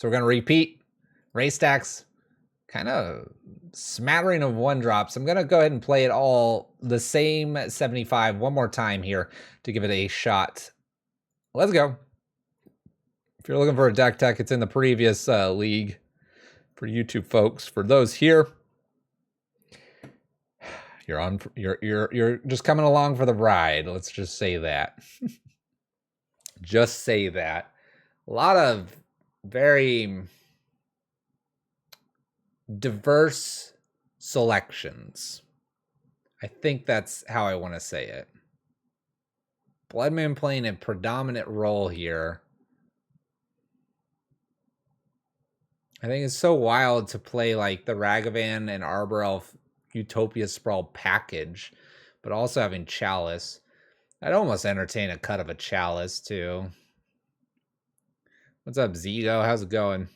So we're going to repeat race stacks, kind of smattering of one drops. I'm going to go ahead and play it all the same 75 one more time here to give it a shot. Let's go. If you're looking for a deck tech, it's in the previous league for YouTube folks. For those here, you're just coming along for the ride. Let's just say that. Just say that. A lot of very diverse selections. I think that's how I want to say it. Blood Moon playing a predominant role here. I think it's so wild to play like the Ragavan and Arbor Elf Utopia Sprawl package, but also having Chalice. I'd almost entertain a cut of a Chalice too. What's up, Zigo? How's it going?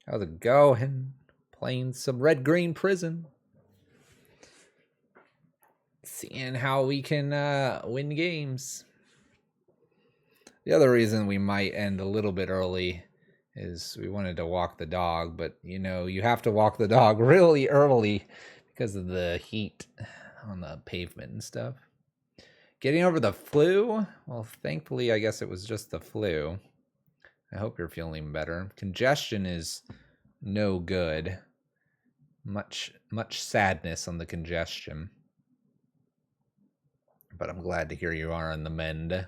How's it going? Playing some Red-Green Prison. Seeing how we can win games. The other reason we might end a little bit early is we wanted to walk the dog, but you know, you have to walk the dog really early because of the heat on the pavement and stuff. Getting over the flu? Well, thankfully, I guess it was just the flu. I hope you're feeling better. Congestion is no good. Much sadness on the congestion. But I'm glad to hear you are on the mend.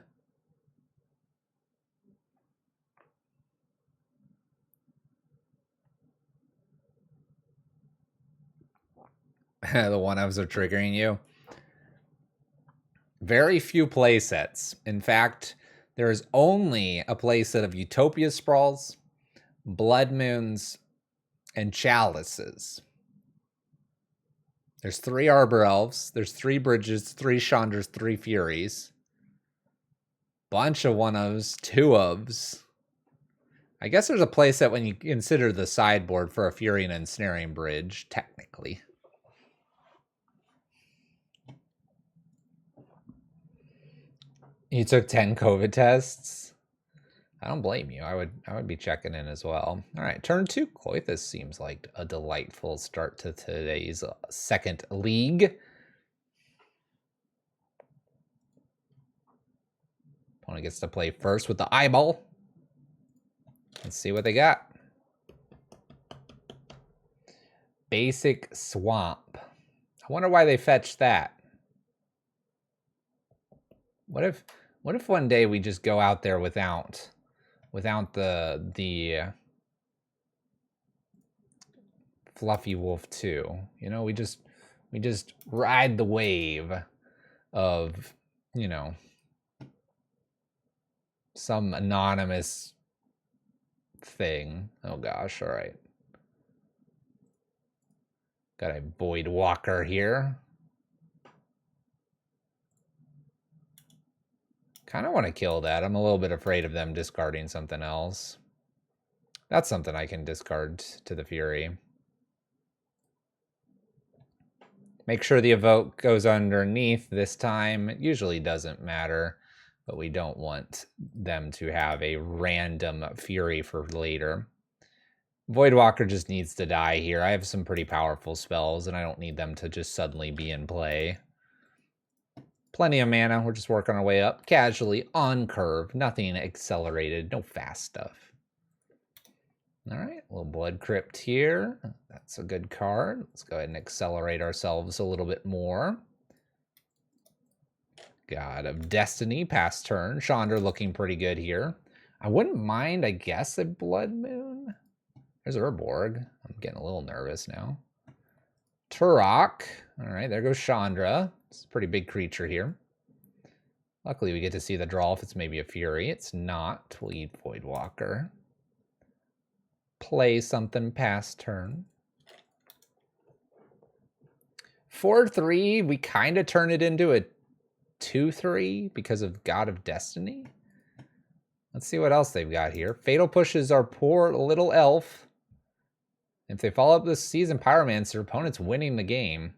The one-ups are triggering you. Very few play sets. In fact, there is only a playset of Utopia Sprawls, Blood Moons, and Chalices. There's 3 Arbor Elves, there's 3 Bridges, 3 Chandras, 3 Furies. Bunch of one-ofs, 2-ofs. I guess there's a playset when you consider the sideboard for a Fury and Ensnaring Bridge, technically. You took 10 COVID tests? I don't blame you. I would be checking in as well. All right, turn 2. Koithis seems like a delightful start to today's second league. Opponent gets to play first with the eyeball. Let's see what they got. Basic Swamp. I wonder why they fetched that. What if one day we just go out there without the Fluffy Wolf 2? You know, we just ride the wave of, you know, some anonymous thing. Oh gosh, all right. Got a Void Walker here. Kind of want to kill that. I'm a little bit afraid of them discarding something else. That's something I can discard to the Fury. Make sure the Evoke goes underneath this time. It usually doesn't matter, but we don't want them to have a random Fury for later. Voidwalker just needs to die here. I have some pretty powerful spells, and I don't need them to just suddenly be in play. Plenty of mana. We're just working our way up casually on curve. Nothing accelerated. No fast stuff. All right, a little Blood Crypt here. That's a good card. Let's go ahead and accelerate ourselves a little bit more. God of Destiny, past turn. Chandra looking pretty good here. I wouldn't mind, I guess, a Blood Moon. There's Urborg. I'm getting a little nervous now. Turok. All right, there goes Chandra. It's a pretty big creature here. Luckily, we get to see the draw if it's maybe a Fury. It's not. We'll eat Voidwalker. Play something past turn. 4-3. We kind of turn it into a 2-3 because of God of Destiny. Let's see what else they've got here. Fatal Pushes our poor little elf. If they follow up this Seasoned Pyromancer, opponent's winning the game.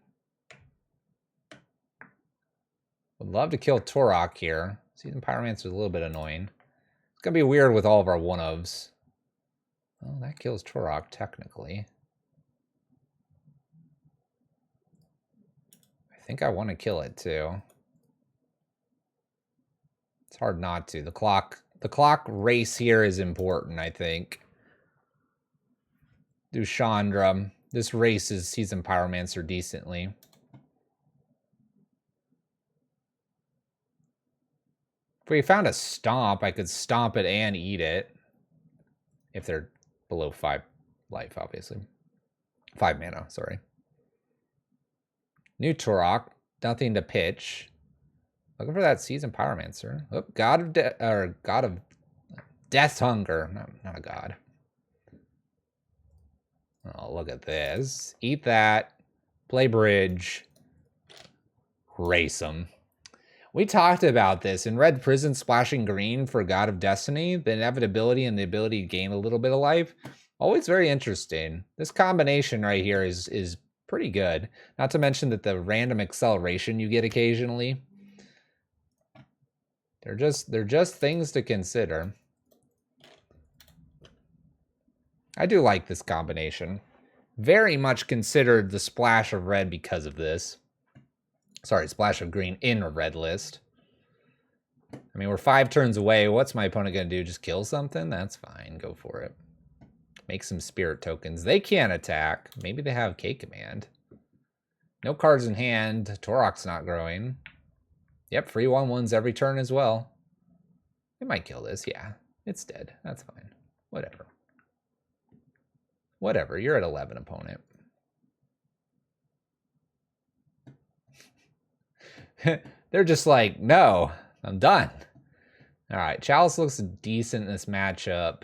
Would love to kill Turok here. Seasoned Pyromancer is a little bit annoying. It's going to be weird with all of our one-ofs. Well, that kills Turok, technically. I think I want to kill it, too. It's hard not to. The clock race here is important, I think. Do Chandra. This races Seasoned Pyromancer decently. If we found a stomp, I could stomp it and eat it. If they're below 5 life, obviously. 5 mana, sorry. New Turok. Nothing to pitch. Looking for that Seasoned Pyromancer. Oh, God of Death Hunger. Not a god. Oh, look at this. Eat that. Play bridge. Race them. We talked about this. In Red Prison, splashing green for God of Destiny, the inevitability and the ability to gain a little bit of life. Always very interesting. This combination right here is pretty good. Not to mention that the random acceleration you get occasionally. They're just things to consider. I do like this combination. Very much considered the splash of red because of this. Sorry, splash of green in a red list. I mean, we're 5 turns away. What's my opponent going to do? Just kill something? That's fine. Go for it. Make some spirit tokens. They can't attack. Maybe they have K-Command. No cards in hand. Turok's not growing. Yep, free 1/1s every turn as well. We might kill this. Yeah, it's dead. That's fine. Whatever. Whatever. You're at 11, opponent. They're just like, no, I'm done. All right, Chalice looks decent in this matchup.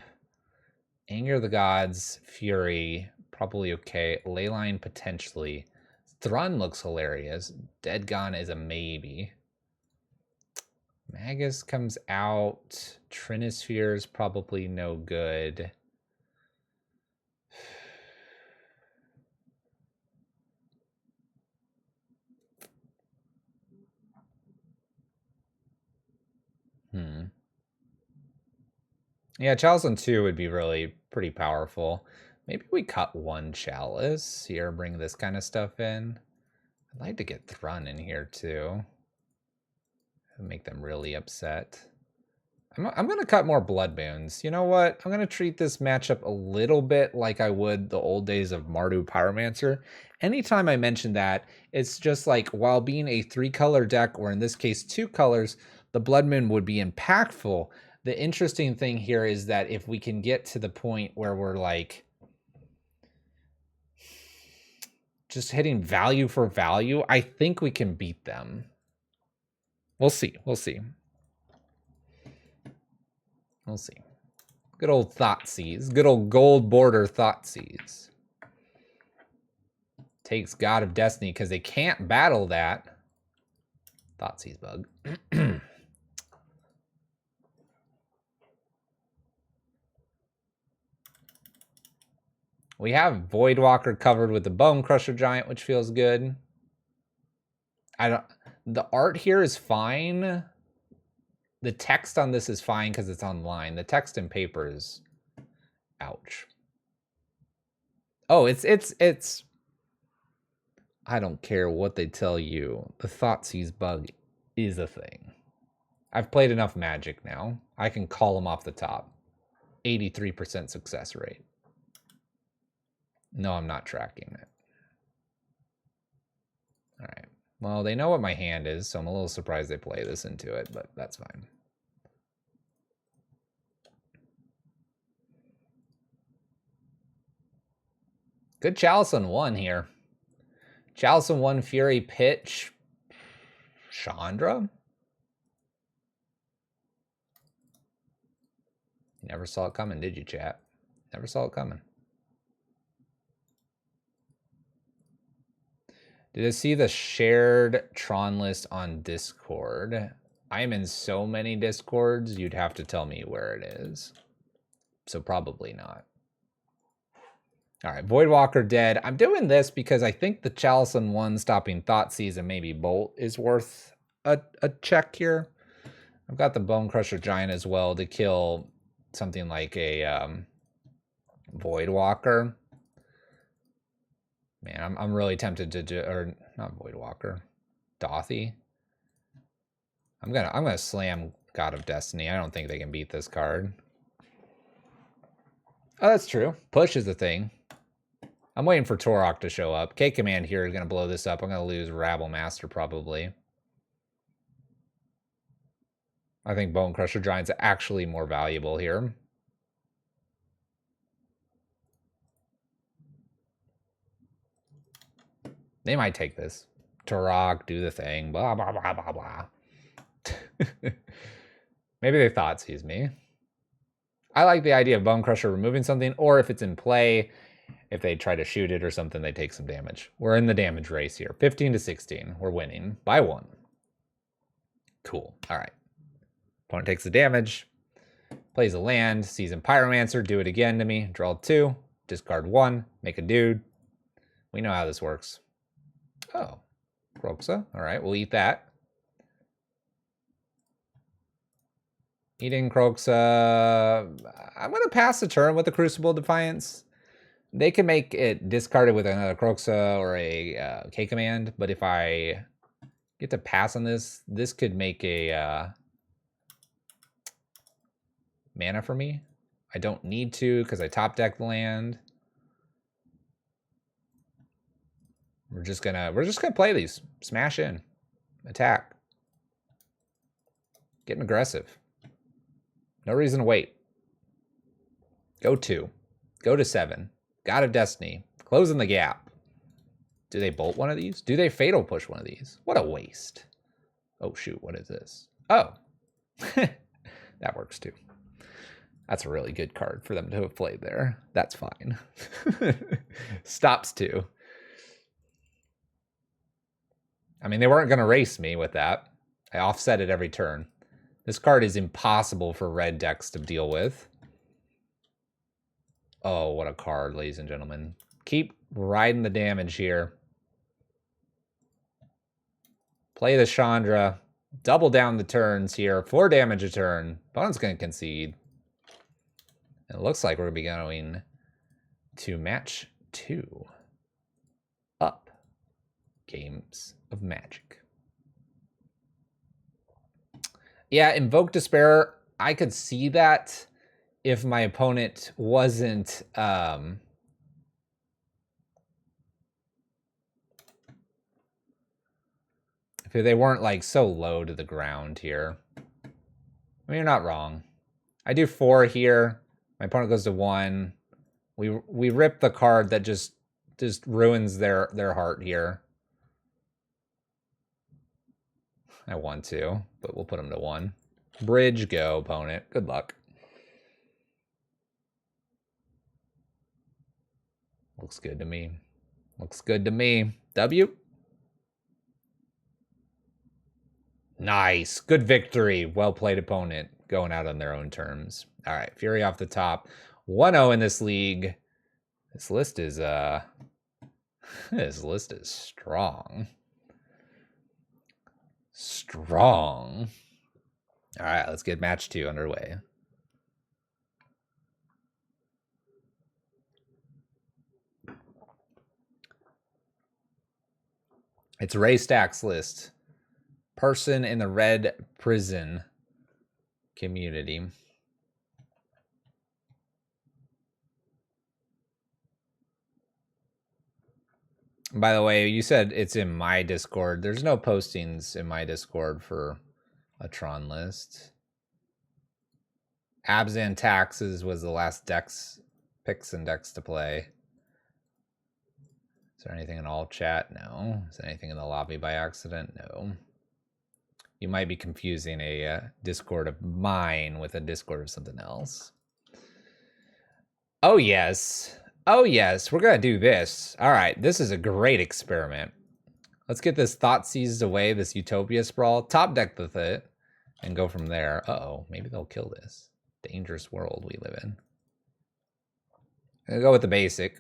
Anger of the Gods, Fury, probably okay. Leyline, potentially. Thrun looks hilarious. Dead Gone is a maybe. Magus comes out. Trinisphere is probably no good. Yeah, Chalice on 2 would be really pretty powerful. Maybe we cut 1 Chalice here, bring this kind of stuff in. I'd like to get Thrun in here too. Make them really upset. I'm going to cut more Blood Moons. You know what? I'm going to treat this matchup a little bit like I would the old days of Mardu Pyromancer. Anytime I mention that, it's just like, while being a 3-color deck, or in this case 2 colors, the Blood Moon would be impactful. The interesting thing here is that if we can get to the point where we're like just hitting value for value, I think we can beat them. We'll see. We'll see. We'll see. Good old Thoughtseize. Good old gold border Thoughtseize. Takes God of Destiny because they can't battle that. Thoughtseize bug. We have Voidwalker covered with the Bone Crusher Giant, which feels good. The art here is fine. The text on this is fine because it's online. The text in paper is ouch. Oh, it's I don't care what they tell you. The Thoughtseize bug is a thing. I've played enough Magic now. I can call them off the top. 83% success rate. No, I'm not tracking it. All right. Well, they know what my hand is, so I'm a little surprised they play this into it, but that's fine. Good Chalice on 1 here. Chalice on 1, Fury, pitch. Chandra? You never saw it coming, did you, chat? Never saw it coming. Did I see the shared Tron list on Discord? I'm in so many Discords, you'd have to tell me where it is. So probably not. All right, Voidwalker dead. I'm doing this because I think the Chalice on 1 stopping Thoughtseize and maybe Bolt is worth a check here. I've got the Bone Crusher Giant as well to kill something like a Voidwalker. Man, I'm really tempted to do, or not Voidwalker, Dothy. I'm gonna slam God of Destiny. I don't think they can beat this card. Oh, that's true. Push is the thing. I'm waiting for Torok to show up. K-Command here is gonna blow this up. I'm gonna lose Rabble Master probably. I think Bone Crusher Giant's actually more valuable here. They might take this. Torok, do the thing, blah, blah, blah, blah, blah. Maybe they thought sees me. I like the idea of Bone Crusher removing something, or if it's in play, if they try to shoot it or something, they take some damage. We're in the damage race here. 15 to 16. We're winning by 1. Cool. All right. Opponent takes the damage. Plays a land. Season Pyromancer. Do it again to me. Draw 2. Discard 1. Make a dude. We know how this works. Oh. Kroxa. All right. We'll eat that. Eating Kroxa. I'm going to pass the turn with the Crucible Defiance. They can make it discarded with another Kroxa or a K-Command, but if I get to pass on this, this could make a mana for me. I don't need to because I top deck the land. We're just gonna play these. Smash in. Attack. Getting aggressive. No reason to wait. Go 2. Go to 7. God of Destiny. Closing the gap. Do they bolt one of these? Do they fatal push one of these? What a waste. Oh, shoot. What is this? Oh. That works too. That's a really good card for them to have played there. That's fine. Stops 2. I mean, they weren't going to race me with that. I offset it every turn. This card is impossible for red decks to deal with. Oh, what a card, ladies and gentlemen. Keep riding the damage here. Play the Chandra. Double down the turns here. 4 damage a turn. Opponent's going to concede. It looks like we're going to be going to match 2. Up. Games of Magic. Yeah, Invoke Despair. I could see that if my opponent wasn't if they weren't like so low to the ground here. I mean, you're not wrong. I do 4 here. My opponent goes to 1. We rip the card that just ruins their heart here. I want to, but we'll put them to 1. Bridge, go, opponent. Good luck. Looks good to me. Looks good to me. W. Nice. Good victory. Well played, opponent. Going out on their own terms. All right. Fury off the top. 1-0 in this league. This list is strong. Strong. All right. Let's get match 2 underway. It's Ray Stack's list. Person in the red prison community. By the way, you said it's in my Discord. There's no postings in my Discord for a Tron list. Abzan Taxes was the last picks and decks to play. Is there anything in all chat? No. Is there anything in the lobby by accident? No. You might be confusing a Discord of mine with a Discord of something else. Oh, yes. Oh, yes. We're going to do this. All right. This is a great experiment. Let's get this Thoughtseized away, this Utopia Sprawl. Top deck with it and go from there. Uh-oh. Maybe they'll kill this. Dangerous world we live in. I'm going to go with the basic.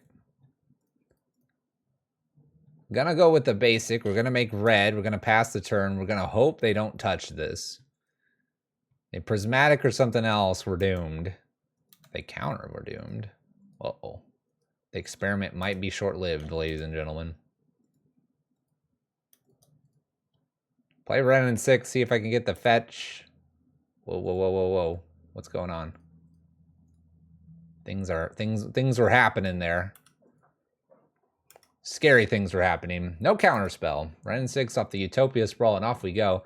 Gonna go with the basic. We're gonna make red. We're gonna pass the turn. We're gonna hope they don't touch this. A prismatic or something else, we're doomed. If they counter, we're doomed. Uh-oh. The experiment might be short-lived, ladies and gentlemen. Play Wrenn and 6, see if I can get the fetch. Whoa, whoa, whoa, whoa, whoa. What's going on? Things were happening there. Scary things were happening. No counterspell. Wrenn 6 off the Utopia Sprawl, and off we go.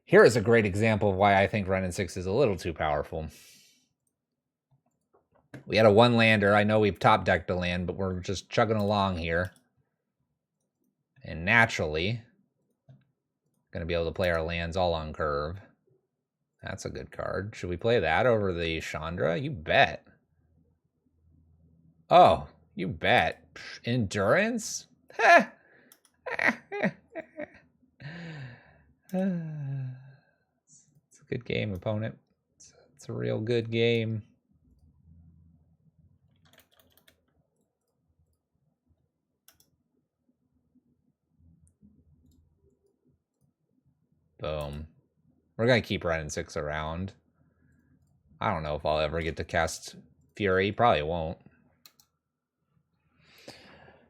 Here is a great example of why I think Wrenn 6 is a little too powerful. We had a one-lander. I know we've top-decked a land, but we're just chugging along here. And naturally, going to be able to play our lands all on curve. That's a good card. Should we play that over the Chandra? You bet. Oh, you bet. Endurance? It's a good game, opponent. It's a real good game. Boom. We're going to keep Wrenn 6 around. I don't know if I'll ever get to cast Fury. Probably won't.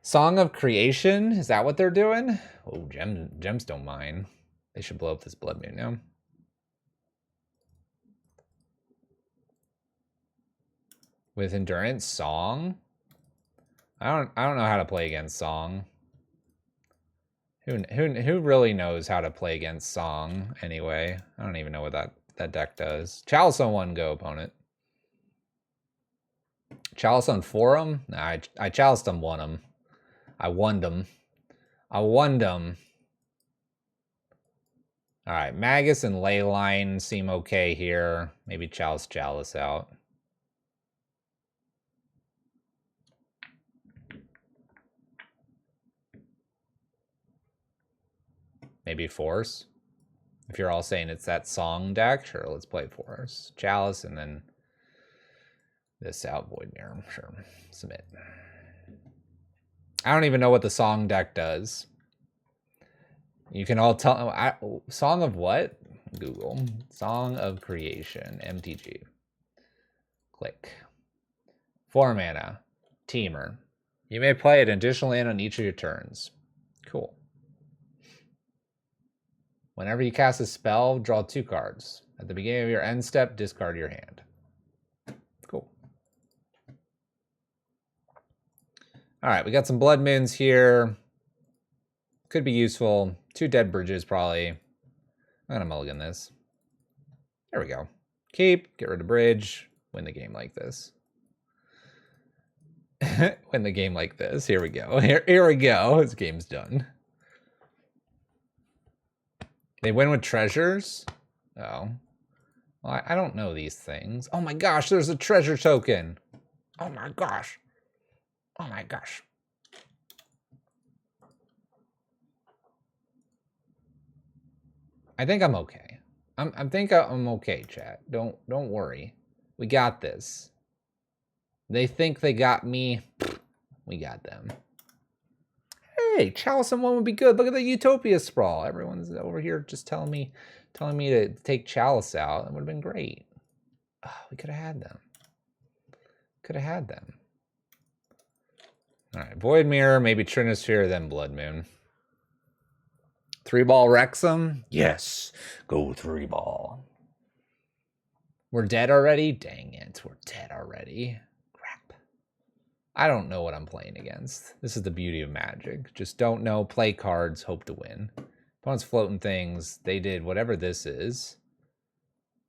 Song of Creation? Is that what they're doing? Oh, gems don't mind. They should blow up this Blood Moon now. With Endurance? Song? I don't know how to play against Song. Who really knows how to play against Song anyway? I don't even know what that deck does. Chalice on 1 go, opponent. Chalice on 4 Nah, I chaliced them, won them. I won them. Alright, Magus and Leyline seem okay here. Maybe Chalice out. Maybe Force. If you're all saying it's that Song deck, sure, let's play Force. Chalice and then this out, Voidmere. Sure, submit. I don't even know what the Song deck does. You can all tell. Song of what? Google. Song of Creation. MTG. Click. 4 mana. Teamer. You may play an additional land on each of your turns. Cool. Whenever you cast a spell, draw 2 cards. At the beginning of your end step, discard your hand. Cool. All right, we got some Blood Moons here. Could be useful. 2 Dead Bridges, probably. I'm going to mulligan this. There we go. Keep, get rid of bridge, win the game like this. Win the game like this. Here we go. Here we go. This game's done. They win with treasures? Oh. Well, I don't know these things. Oh my gosh, there's a treasure token. Oh my gosh. Oh my gosh. I think I'm okay. I think I'm okay, chat. Don't worry. We got this. They think they got me. We got them. Hey, Chalice on 1 would be good. Look at the Utopia Sprawl. Everyone's over here just telling me to take Chalice out. That would have been great. Oh, we could have had them. Could have had them. All right, Voidmere, maybe Trinisphere, then Blood Moon. 3-ball Wrexham? Yes, go 3-ball. We're dead already? Dang it, we're dead already. Crap. I don't know what I'm playing against. This is the beauty of Magic. Just don't know, play cards, hope to win. Opponent's floating things. They did whatever this is.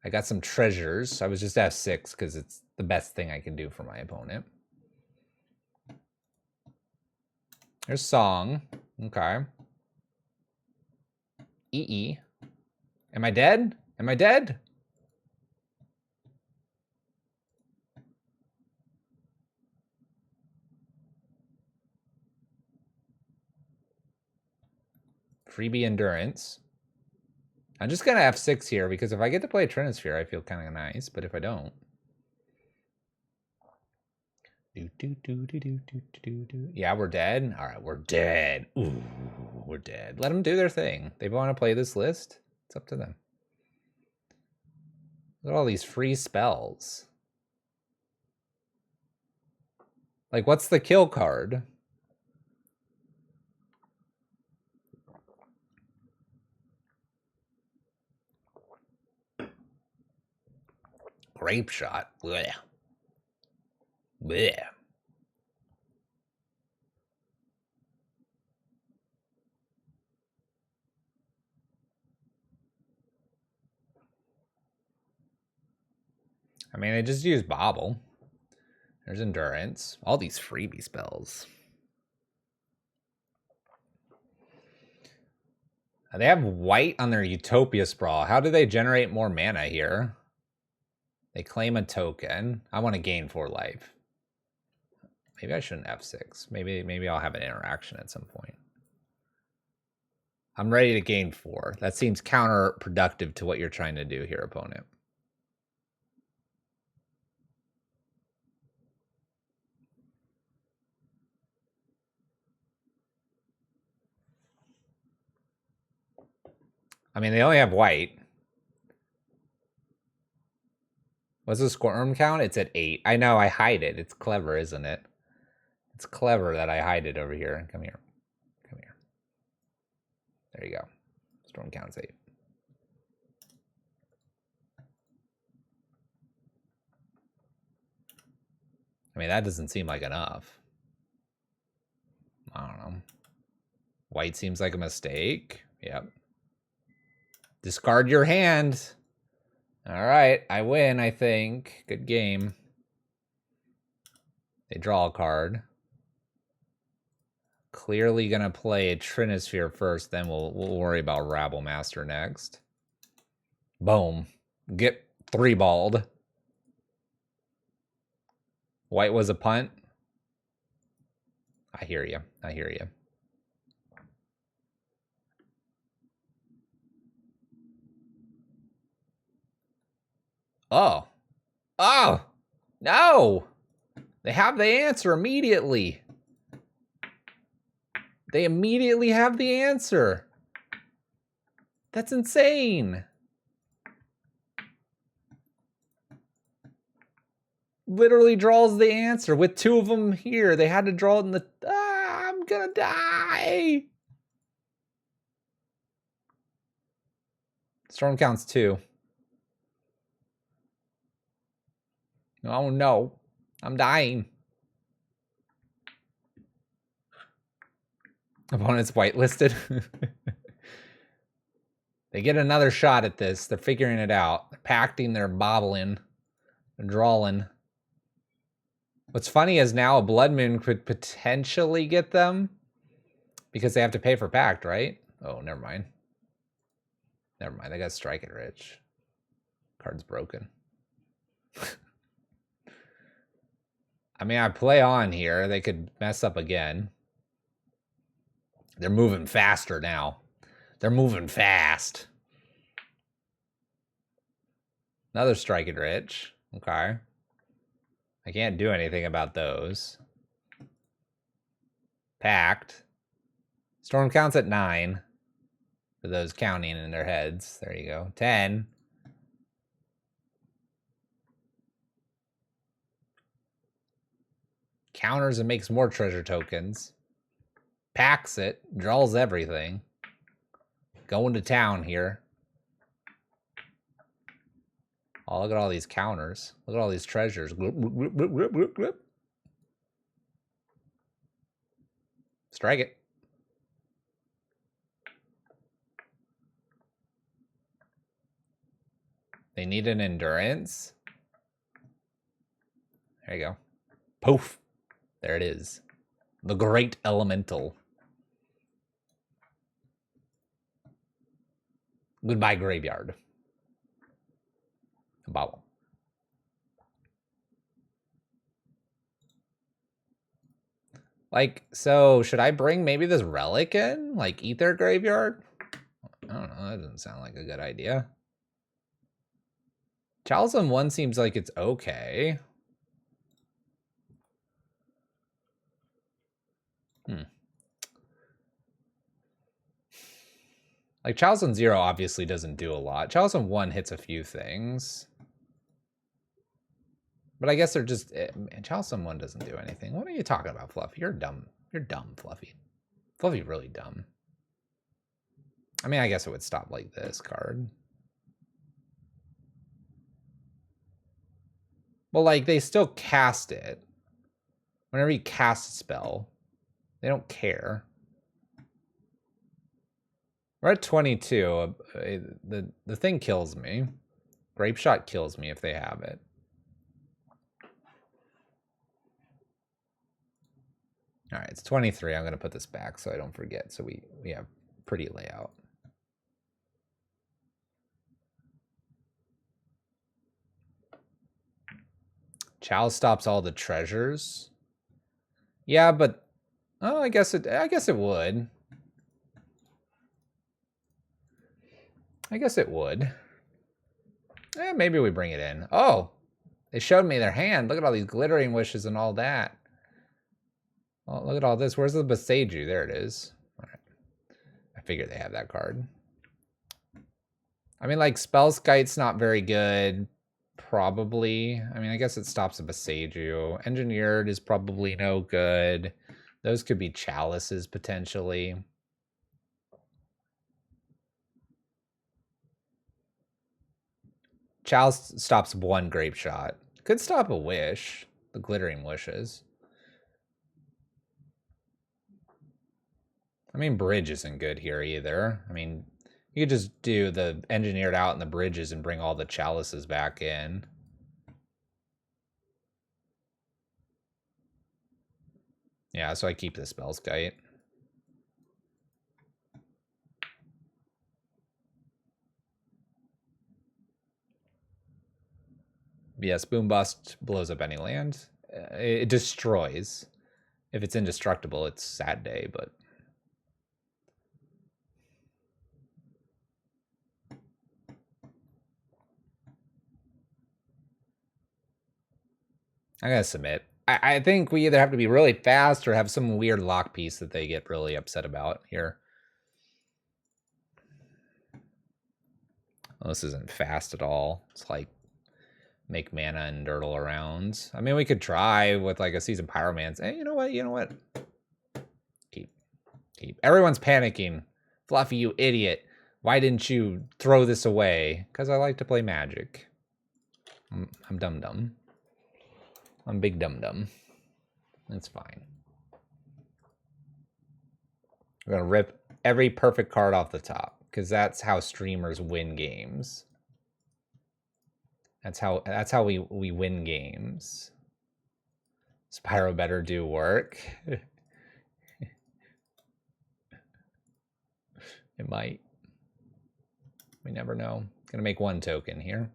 I got some treasures. I was just F6 because it's the best thing I can do for my opponent. There's Song. Okay. EE. Am I dead? Am I dead? Freebie Endurance. I'm just going to F6 here because if I get to play Trinisphere, I feel kind of nice. But if I don't... Yeah, we're dead. All right, we're dead. Ooh, we're dead. Let them do their thing. They want to play this list. It's up to them. Look at all these free spells. Like, what's the kill card? Grape shot. Blech. Blech. I mean, I just use Bobble. There's Endurance. All these freebie spells. They have white on their Utopia Sprawl. How do they generate more mana here? They claim a token. I want to gain 4 life. Maybe I shouldn't F6. Maybe I'll have an interaction at some point. I'm ready to gain 4. That seems counterproductive to what you're trying to do here, opponent. I mean, they only have white. What's the squirm count? It's at 8. I know, I hide it. It's clever, isn't it? It's clever that I hide it over here. Come here. Come here. There you go. Storm count's 8. I mean, that doesn't seem like enough. I don't know. White seems like a mistake. Yep. Discard your hand. All right, I win, I think. Good game. They draw a card. Clearly gonna play a Trinisphere first, then we'll worry about Rabblemaster next. Boom. Get 3-balled. White was a punt. I hear you. I hear you. Oh. Oh! No! They have the answer immediately. They immediately have the answer. That's insane. Literally draws the answer with 2 of them here. They had to draw it in the... I'm gonna die. Storm counts 2. Oh no, I'm dying. Opponent's whitelisted. They get another shot at this. They're figuring it out. They're pacting, they're bobbling, they're drawing. What's funny is now a Blood Moon could potentially get them because they have to pay for Pact, right? Oh, never mind. Never mind. They got Strike It Rich. Card's broken. I mean, I play on here. They could mess up again. They're moving faster now. They're moving fast. Another Strike It Rich. Okay. I can't do anything about those. Pact. Storm counts at 9. For those counting in their heads. There you go. 10. Counters and makes more treasure tokens. Packs it. Draws everything. Going to town here. Oh, look at all these counters. Look at all these treasures. Strike it. They need an endurance. There you go. Poof. There it is. The Great Elemental. Goodbye, Graveyard. Bobble. Like, so should I bring maybe this relic in? Like Ether Graveyard? I don't know. That doesn't sound like a good idea. Talisman 1 seems like it's okay. Like, Talisman 0 obviously doesn't do a lot. Talisman 1 hits a few things. But I guess they're just... Chalcedon 1 doesn't do anything. What are you talking about, Fluffy? You're dumb. You're dumb, Fluffy. Fluffy really dumb. I mean, I guess it would stop like this card. Well, like, they still cast it. Whenever you cast a spell, they don't care. We're at 22. The thing kills me. Grape Shot kills me if they have it. All right, it's 23. I'm going to put this back so I don't forget. So we have pretty layout. Chow stops all the treasures. Yeah, but oh, I guess it would. I guess it would. Maybe we bring it in. Oh, they showed me their hand. Look at all these glittering wishes and all that. Oh, look at all this. Where's the Boseiju? There it is. All right. I figured they have that card. I mean, like, Spellskite's not very good. Probably. I mean, I guess it stops a Boseiju. Engineered is probably no good. Those could be Chalices, potentially. Chalice stops one Grape Shot. Could stop a Wish. The Glittering Wishes. I mean, Bridge isn't good here either. I mean, you could just do the Engineered out and the Bridges and bring all the Chalices back in. Yeah, so I keep the Spellskite. Yes, Boom Bust blows up any land. It destroys. If it's indestructible, it's sad day, but... I'm going to submit. I think we either have to be really fast or have some weird lock piece that they get really upset about here. Well, this isn't fast at all. It's like make mana and dirtle around. I mean, we could try with like a Seasoned Pyromance. Hey, you know what? You know what? Keep. Everyone's panicking. Fluffy, you idiot. Why didn't you throw this away? Because I like to play Magic. I'm dum-dum. I'm big dum-dum. That's fine. We're going to rip every perfect card off the top. Because that's how streamers win games. That's how we win games. Spyro better do work. It might. We never know. Gonna make one token here.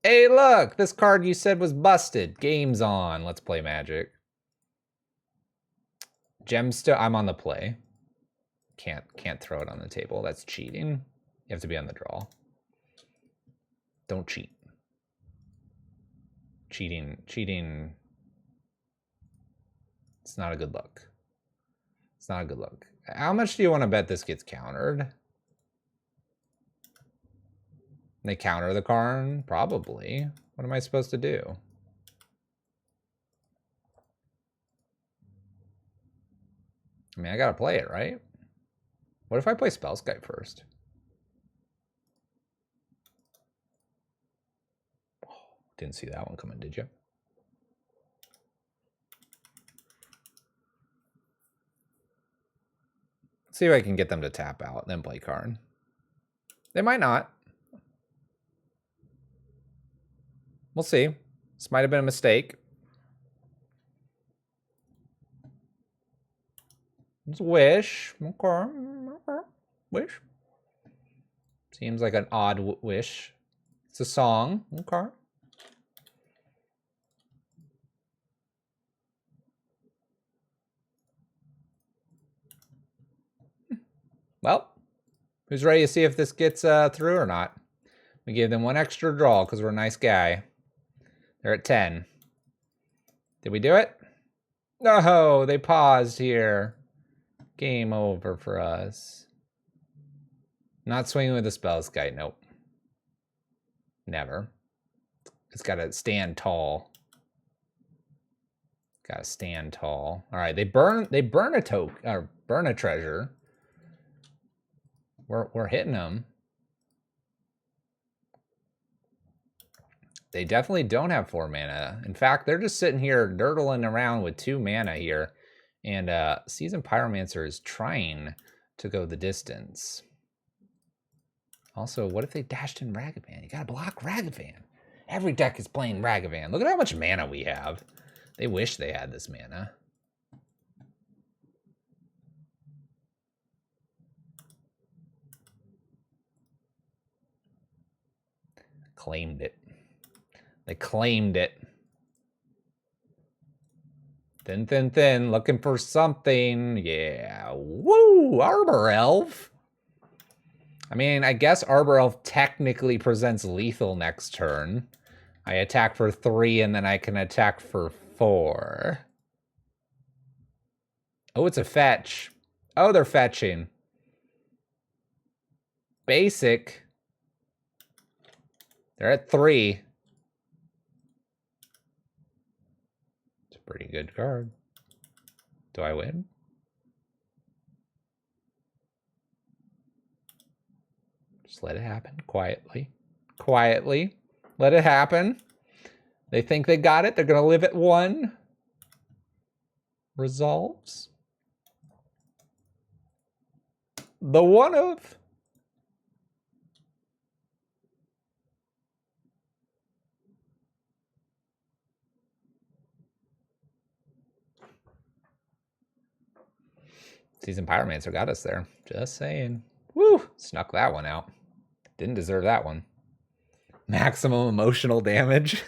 Hey, look! This card you said was busted. Game's on. Let's play Magic. Gemstone. I'm on the play. Can't throw it on the table. That's cheating. You have to be on the draw. Don't cheat. Cheating. It's not a good look. It's not a good look. How much do you want to bet this gets countered? They counter the Karn? Probably. What am I supposed to do? I mean, I gotta play it, right? What if I play Spellskite first? Didn't see that one coming, did you? Let's see if I can get them to tap out, then play Karn. They might not. We'll see. This might have been a mistake. It's Wish. Okay. Wish. Seems like an odd wish. It's a song. Okay. Well, who's ready to see if this gets through or not? We gave them one extra draw because we're a nice guy. They're at 10. Did we do it? No, they paused here. Game over for us. Not swinging with the Spellskite, nope. Never. It's got to stand tall. Got to stand tall. All right, they burn a token or burn a treasure. We're hitting them. They definitely don't have 4 mana. In fact, they're just sitting here dirtling around with 2 mana here. And Seasoned Pyromancer is trying to go the distance. Also, what if they dashed in Ragavan? You gotta block Ragavan. Every deck is playing Ragavan. Look at how much mana we have. They wish they had this mana. Claimed it. They claimed it. Thin, looking for something. Yeah, woo, Arbor Elf. I mean, I guess Arbor Elf technically presents lethal next turn. I attack for 3 and then I can attack for 4. Oh, it's a fetch. Oh, they're fetching. Basic. They're at 3. It's a pretty good card. Do I win? Just let it happen quietly. Quietly. Let it happen. They think they got it. They're going to live at 1. Resolves. The one of. Seasoned Pyromancer got us there. Just saying. Woo! Snuck that one out. Didn't deserve that one. Maximum emotional damage.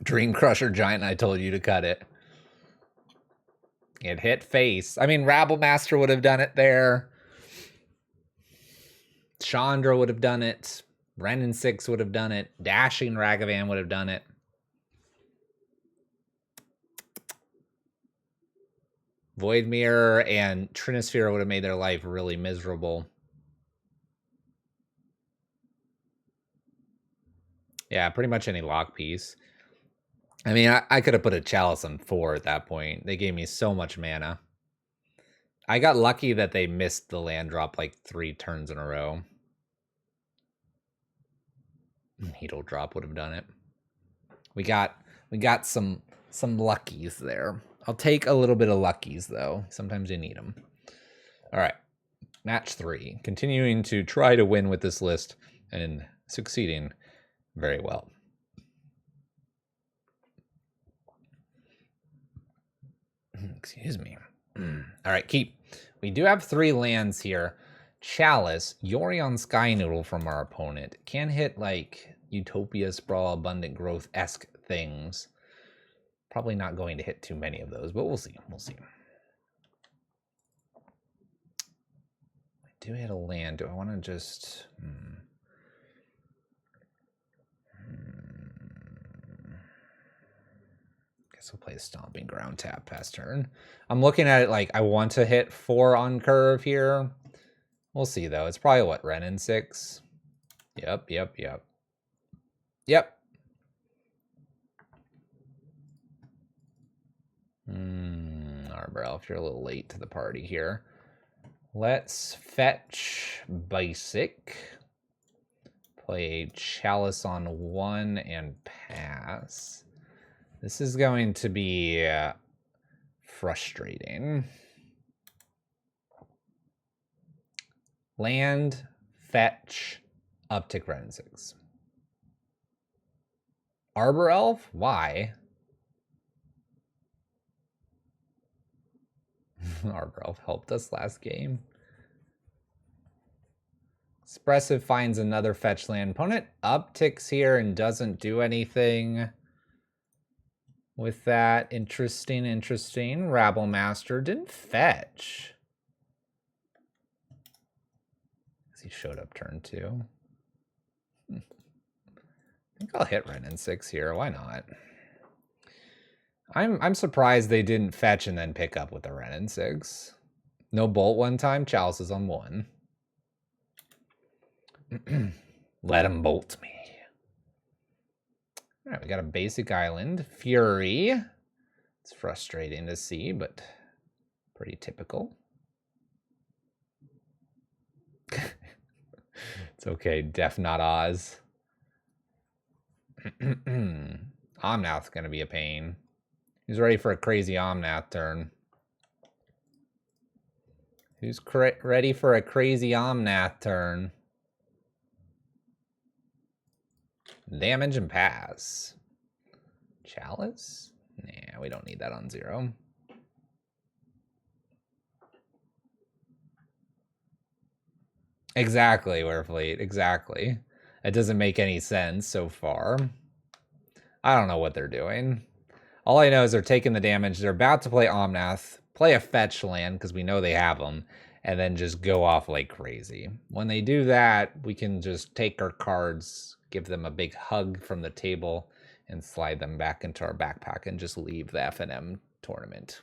Dream Crusher Giant, I told you to cut it. It hit face. I mean, Rabblemaster would have done it there. Chandra would have done it. Wrenn and 6 would have done it. Dashing Ragavan would have done it. Void Mirror and Trinisphere would have made their life really miserable. Yeah, pretty much any lock piece. I mean, I could have put a Chalice on 4 at that point. They gave me so much mana. I got lucky that they missed the land drop like 3 turns in a row. Needle Drop would have done it. We got some luckies there. I'll take a little bit of luckies though. Sometimes you need them. All right, match 3. Continuing to try to win with this list and succeeding very well. Excuse me. All right, keep. We do have 3 lands here. Chalice, Yorion Skynoodle from our opponent. Can hit like Utopia, Sprawl, Abundant Growth-esque things. Probably not going to hit too many of those, but we'll see. We'll see. I do hit a land. Do I want to just... Guess we'll play a Stomping Ground tap past turn. I'm looking at it like I want to hit 4 on curve here. We'll see, though. It's probably, what, Wrenn and 6? Yep. Arbor Elf, you're a little late to the party here. Let's fetch Basic. Play Chalice on 1 and pass. This is going to be frustrating. Land, fetch, Uptick Wrenn and 6. Arbor Elf? Why? Arbor Elf helped us last game. Expressive finds another fetch land. Opponent upticks here and doesn't do anything with that. Interesting. Rabblemaster didn't fetch. He showed up turn 2. I think I'll hit Wrenn and 6 here. Why not? I'm surprised they didn't fetch and then pick up with the Wrenn and 6. No bolt one time. Chalice is on 1. Let him bolt me. All right, we got a basic island. Fury. It's frustrating to see, but pretty typical. It's okay, Def not Oz. Omnath's gonna be a pain. Who's ready for a crazy Omnath turn? Who's ready for a crazy Omnath turn? Damage and pass. Chalice? Nah, we don't need that on 0. Exactly, Warfleet. Exactly. It doesn't make any sense so far. I don't know what they're doing. All I know is they're taking the damage. They're about to play Omnath, play a fetch land because we know they have them, and then just go off like crazy. When they do that, we can just take our cards, give them a big hug from the table, and slide them back into our backpack and just leave the FNM tournament.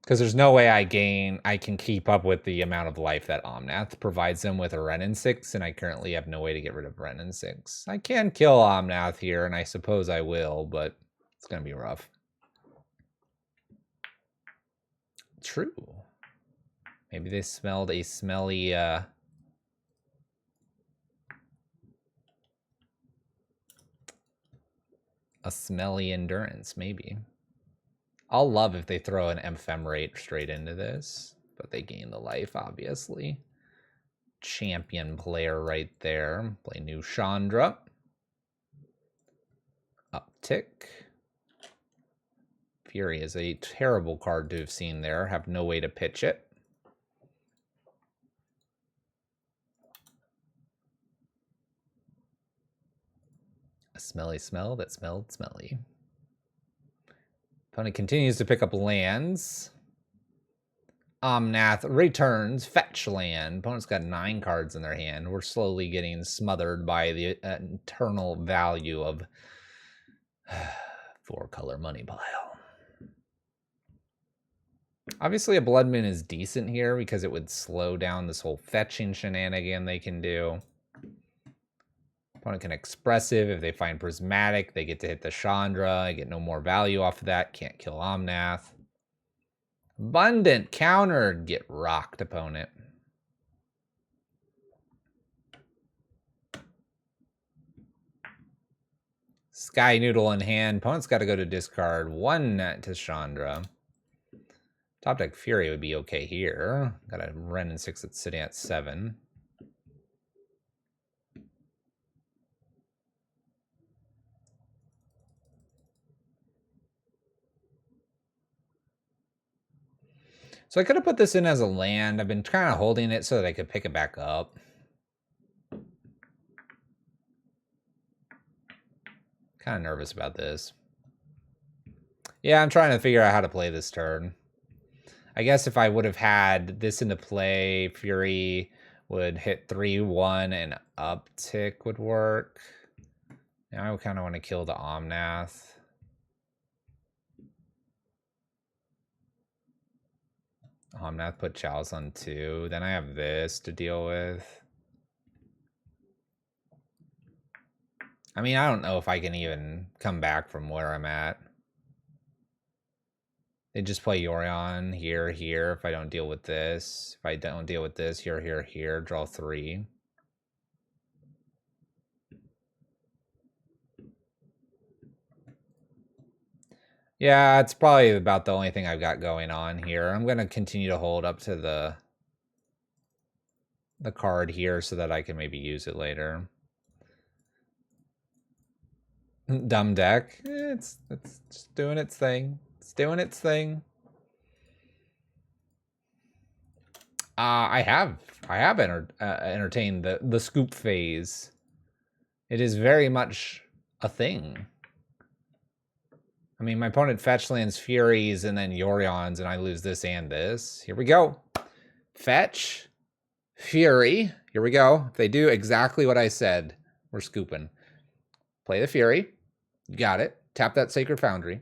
Because there's no way I can keep up with the amount of life that Omnath provides them with a Renin 6, and I currently have no way to get rid of Renin 6. I can kill Omnath here, and I suppose I will, but it's going to be rough. True. Maybe they smelled a smelly... a smelly endurance, maybe. I'll love if they throw an ephemerate straight into this, but they gain the life, obviously. Champion player right there. Play new Chandra. Uptick. Fury is a terrible card to have seen there. Have no way to pitch it. A smelly smell that smelled smelly. Opponent continues to pick up lands. Omnath returns fetch land. Opponent's got 9 cards in their hand. We're slowly getting smothered by the eternal value of 4-color money pile. Obviously, a Blood Moon is decent here because it would slow down this whole fetching shenanigan they can do. Opponent can Expressive. If they find Prismatic, they get to hit the Chandra. I get no more value off of that. Can't kill Omnath. Abundant countered. Get rocked, opponent. Sky Noodle in hand. Opponent's got to go to discard 1 to Chandra. Top deck Fury would be okay here. Got a Renin 6 that's sitting at 7. So I could have put this in as a land. I've been kind of holding it so that I could pick it back up. Kind of nervous about this. Yeah, I'm trying to figure out how to play this turn. I guess if I would have had this into play, Fury would hit 3-1 and Uptick would work. Now I kind of want to kill the Omnath. Omnath put Chalice on 2. Then I have this to deal with. I mean, I don't know if I can even come back from where I'm at. They just play Yorion here, here. If I don't deal with this. If I don't deal with this, here, here, here. Draw 3. Yeah, it's probably about the only thing I've got going on here. I'm going to continue to hold up to the card here so that I can maybe use it later. Dumb deck. It's just doing its thing. It's doing its thing. I have entertained the scoop phase. It is very much a thing. I mean, my opponent fetch lands Furies and then Yorions, and I lose this and this. Here we go. Fetch. Fury. Here we go. If they do exactly what I said, we're scooping. Play the Fury. You got it. Tap that Sacred Foundry.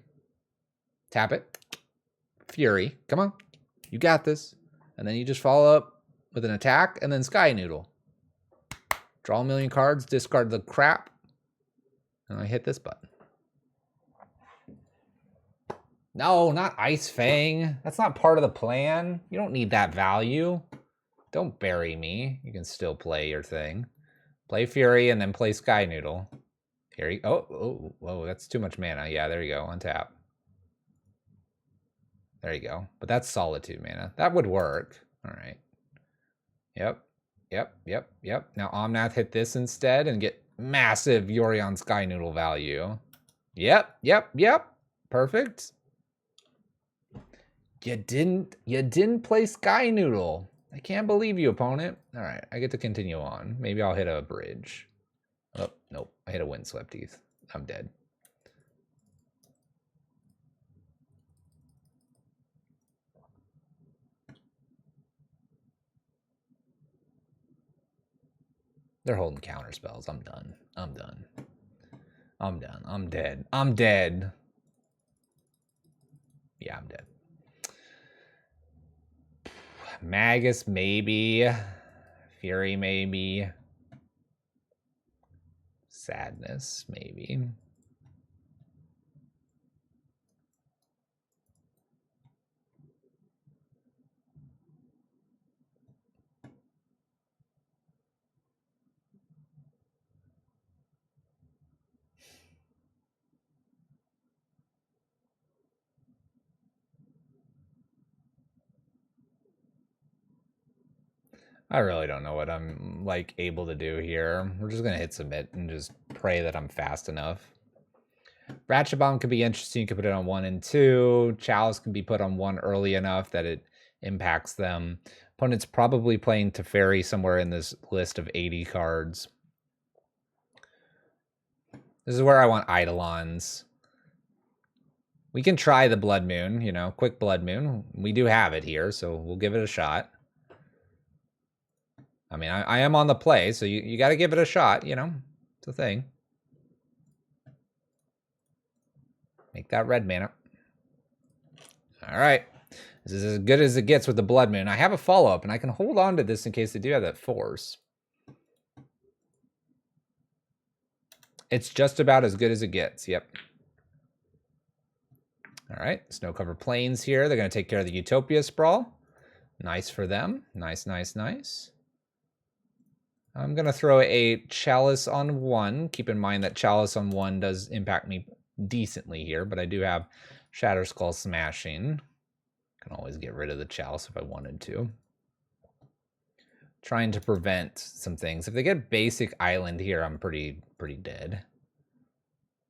Tap it. Fury. Come on. You got this. And then you just follow up with an attack, and then Sky Noodle. Draw a million cards, discard the crap, and I hit this button. No, not Ice Fang. That's not part of the plan. You don't need that value. Don't bury me. You can still play your thing. Play Fury and then play Sky Noodle. Here you whoa, that's too much mana. Yeah, there you go. Untap. There you go. But that's Solitude mana. That would work. All right. Yep. Now Omnath hit this instead and get massive Yorion Sky Noodle value. Yep. Perfect. You didn't play Sky Noodle. I can't believe you, opponent. All right, I get to continue on. Maybe I'll hit a bridge. Oh, nope. I hit a Windswept Heath. I'm dead. They're holding counter spells. I'm done. I'm dead. Yeah, I'm dead. Magus, maybe. Fury, maybe. Sadness, maybe. I really don't know what I'm like able to do here. We're just gonna hit submit and just pray that I'm fast enough. Ratchet Bomb could be interesting. You could put it on 1 and 2. Chalice can be put on 1 early enough that it impacts them. Opponent's probably playing Teferi somewhere in this list of 80 cards. This is where I want Eidolons. We can try the Blood Moon, you know, quick Blood Moon. We do have it here, so we'll give it a shot. I mean, I am on the play, so you got to give it a shot, you know. It's a thing. Make that red mana. All right. This is as good as it gets with the Blood Moon. I have a follow-up, and I can hold on to this in case they do have that force. It's just about as good as it gets. Yep. All right. Snow-covered plains here. They're going to take care of the Utopia Sprawl. Nice for them. Nice. I'm going to throw a Chalice on 1. Keep in mind that Chalice on 1 does impact me decently here, but I do have Shatterskull Smashing. Can always get rid of the Chalice if I wanted to. Trying to prevent some things. If they get basic Island here, I'm pretty dead.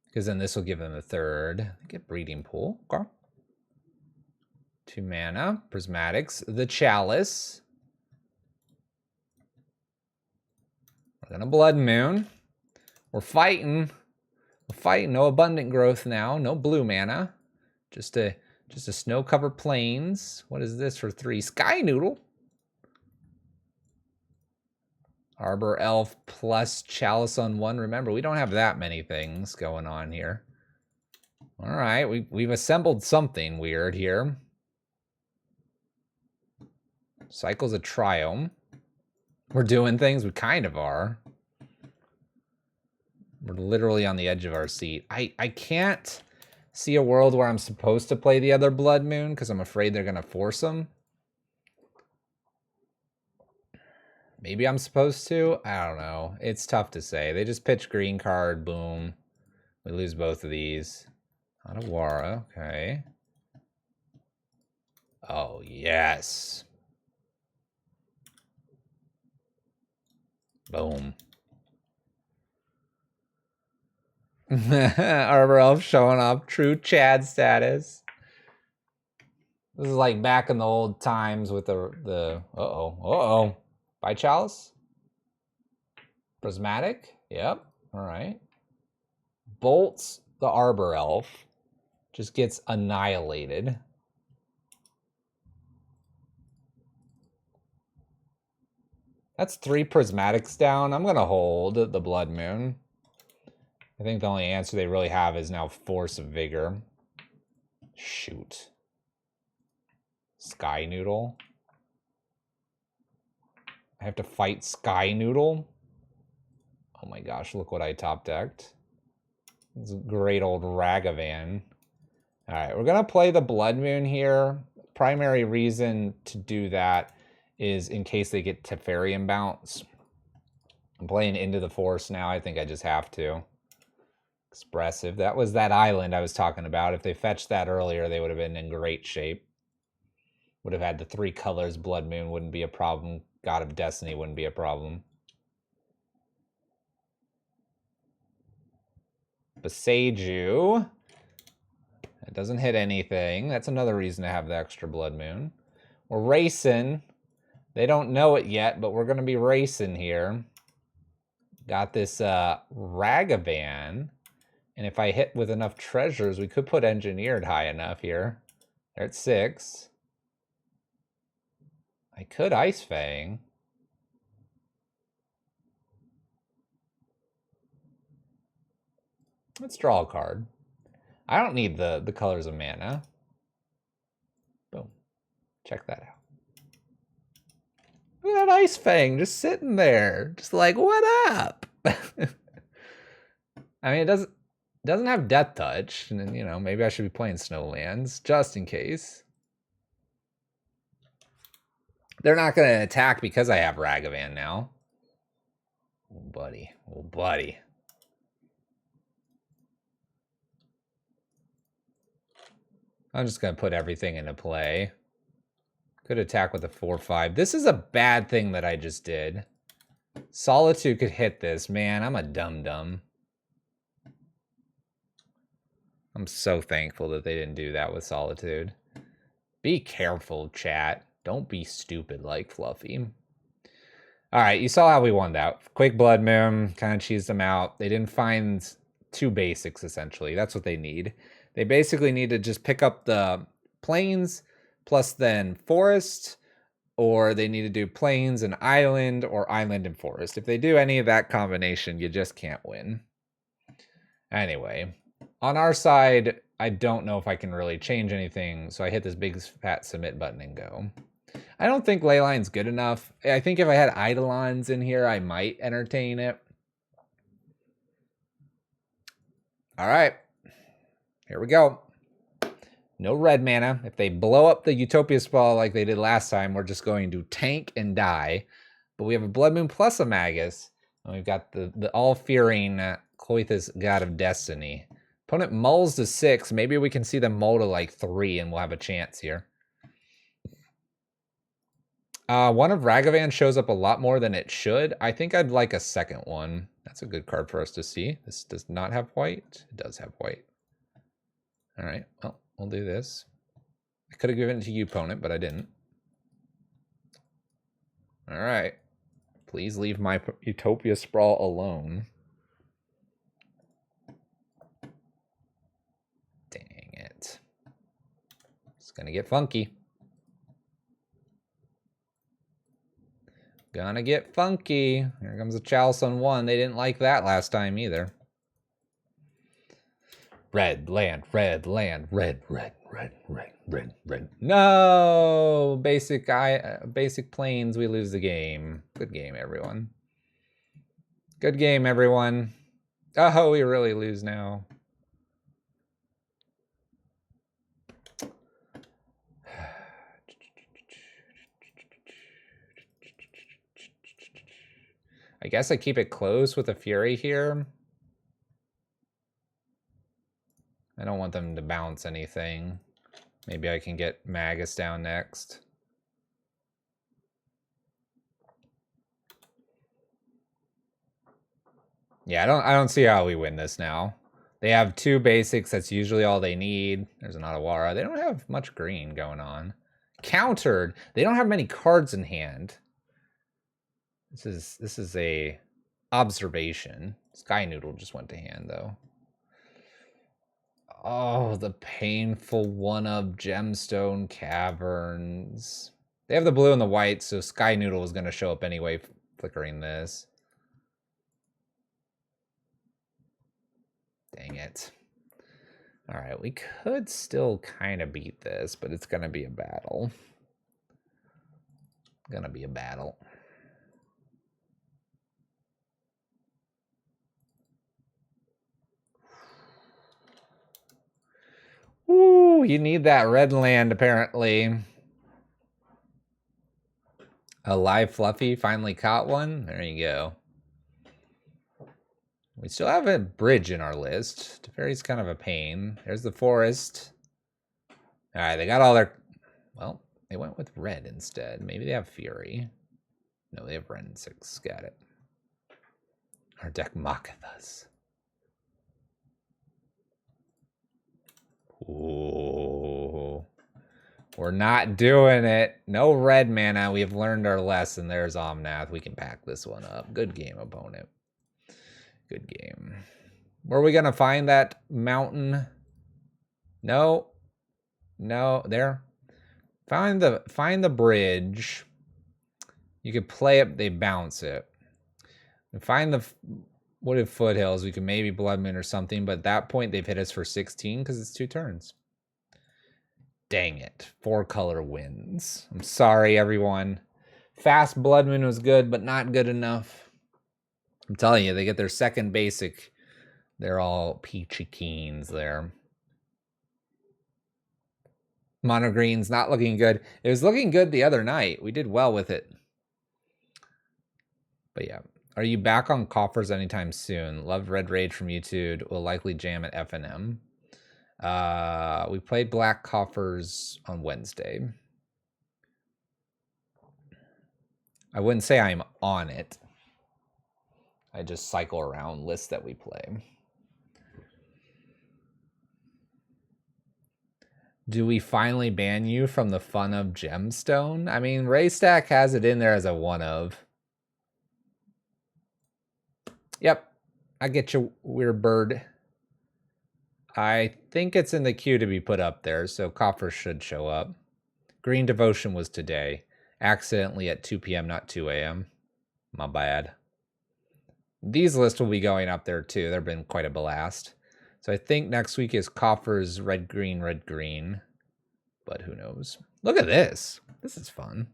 Because then this will give them a 3rd. Get Breeding Pool. Okay. 2 mana. Prismatics. The Chalice. We're gonna Blood Moon. We're fighting. No Abundant Growth now. No blue mana. Just a Snow-covered plains. What is this for 3? Sky Noodle. Arbor Elf plus Chalice on 1. Remember, we don't have that many things going on here. All right, we've assembled something weird here. Cycles of Triome. We're doing things, we kind of are. We're literally on the edge of our seat. I can't see a world where I'm supposed to play the other Blood Moon because I'm afraid they're going to force them. Maybe I'm supposed to. I don't know. It's tough to say. They just pitch green card. Boom. We lose both of these. Otawara. Okay. Oh, yes. Boom. Arbor Elf showing off true Chad status. This is like back in the old times with the uh-oh. By Chalice? Prismatic? Yep. All right. Bolts the Arbor Elf. Just gets annihilated. That's 3 Prismatics down. I'm going to hold the Blood Moon. I think the only answer they really have is now Force of Vigor. Shoot. Sky Noodle. I have to fight Sky Noodle. Oh my gosh, look what I top decked. It's a great old Ragavan. Alright, we're going to play the Blood Moon here. Primary reason to do that is in case they get Teferi and bounce. I'm playing Into the Forest now. I think I just have to. Expressive. That was that island I was talking about. If they fetched that earlier, they would have been in great shape. Would have had the 3 colors. Blood Moon wouldn't be a problem. God of Destiny wouldn't be a problem. Boseiju. It doesn't hit anything. That's another reason to have the extra Blood Moon. We're racing. They don't know it yet, but we're going to be racing here. Got this Ragavan. And if I hit with enough treasures, we could put Engineered high enough here. They're at 6. I could Ice Fang. Let's draw a card. I don't need the colors of mana. Boom. Check that out. Look at that Ice Fang just sitting there. Just like, what up? I mean, it doesn't have Death Touch. And then, you know, maybe I should be playing Snowlands just in case. They're not going to attack because I have Ragavan now. Oh, buddy. Oh, buddy. I'm just going to put everything into play. Could attack with a 4/5. This is a bad thing that I just did. Solitude could hit this. Man, I'm a dum-dum. I'm so thankful that they didn't do that with Solitude. Be careful, chat. Don't be stupid like Fluffy. All right, you saw how we won that. Quick Blood Moon, kind of cheesed them out. They didn't find 2 basics, essentially. That's what they need. They basically need to just pick up the plains plus then forest, or they need to do plains and island, or island and forest. If they do any of that combination, you just can't win. Anyway, on our side, I don't know if I can really change anything, so I hit this big fat submit button and go. I don't think Leyline's good enough. I think if I had Eidolons in here, I might entertain it. All right. Here we go. No red mana. If they blow up the Utopia Sprawl like they did last time, we're just going to tank and die. But we have a Blood Moon plus a Magus. And we've got the all-fearing Kloithus God of Destiny. Opponent mulls to 6. Maybe we can see them mull to like 3 and we'll have a chance here. One of Ragavan shows up a lot more than it should. I think I'd like a second one. That's a good card for us to see. This does not have white. It does have white. All right, well, we'll do this. I could have given it to you, opponent, but I didn't. All right. Please leave my Utopia Sprawl alone. Dang it. It's going to get funky. Gonna get funky. Here comes a Chalice on 1. They didn't like that last time either. Red land, red land, red, red, red, red, red, red. No! Basic planes, we lose the game. Good game, everyone. Good game, everyone. Oh, we really lose now. I guess I keep it close with a Fury here. I don't want them to bounce anything. Maybe I can get Magus down next. Yeah, I don't see how we win this now. They have 2 basics. That's usually all they need. There's an Otawara. They don't have much green going on. Countered. They don't have many cards in hand. This is a observation. Sky Noodle just went to hand though. Oh, the painful one of Gemstone Caverns. They have the blue and the white, so Sky Noodle is going to show up anyway, flickering this. Dang it. All right, we could still kind of beat this, but it's going to be a battle. Gonna be a battle. you need that red land, apparently. A live Fluffy finally caught one. There you go. We still have a bridge in our list. Teferi's kind of a pain. There's the forest. All right, they got all their... Well, they went with red instead. Maybe they have Fury. No, they have Ren 6. Got it. Our deck mocketh us. Ooh. We're not doing it. No red mana. We have learned our lesson. There's Omnath. We can pack this one up. Good game, opponent. Good game. Where are we going to find that mountain? No. No. There. Find the bridge. You could play it. They bounce it. And find the wooded foothills. We can maybe Blood Moon or something. But at that point, they've hit us for 16 because it's 2 turns. Dang it. 4-color wins. I'm sorry, everyone. Fast Blood Moon was good, but not good enough. I'm telling you, they get their second basic. They're all peachy keens there. Mono green's not looking good. It was looking good the other night. We did well with it. But yeah. Are you back on coffers anytime soon? Loved Red Rage from YouTube. Will likely jam at FNM. We played Black Coffers on Wednesday. I wouldn't say I'm on it. I just cycle around lists that we play. Do we finally ban you from the fun of Gemstone? I mean, Raystack has it in there as a one of. Yep, I get you, weird bird. I think it's in the queue to be put up there, so Coffer should show up. Green Devotion was today. Accidentally at 2 p.m., not 2 a.m. My bad. These lists will be going up there too. They've been quite a blast. So I think next week is Coffer's red, green. But who knows? Look at this. This is fun.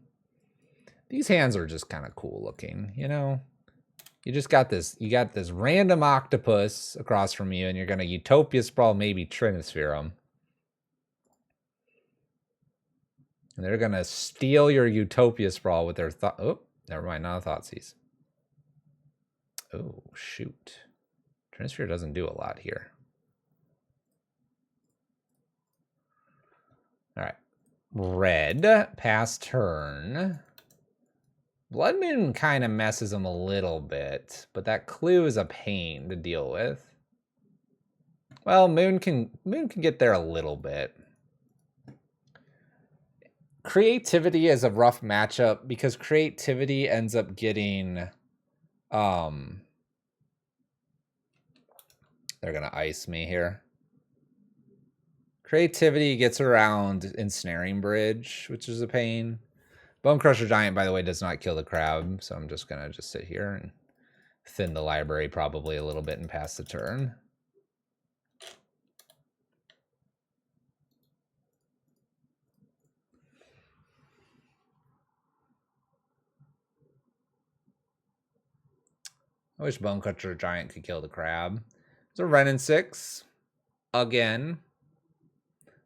These hands are just kind of cool looking, you know? You just got this, you got this random octopus across from you, and you're going to Utopia Sprawl, maybe Trinisphere them. And they're going to steal your Utopia Sprawl with their thought. Oh, never mind, not a Thoughtseize. Oh, shoot. Trinisphere doesn't do a lot here. All right. Red, pass turn. Blood Moon kind of messes them a little bit, but that clue is a pain to deal with. Well, Moon can get there a little bit. Creativity is a rough matchup because Creativity ends up getting they're gonna ice me here. Creativity gets around Ensnaring Bridge, which is a pain. Bone Crusher Giant, by the way, does not kill the crab, so I'm just gonna sit here and thin the library probably a little bit and pass the turn. I wish Bone Crusher Giant could kill the crab. It's a Ren and 6. Again.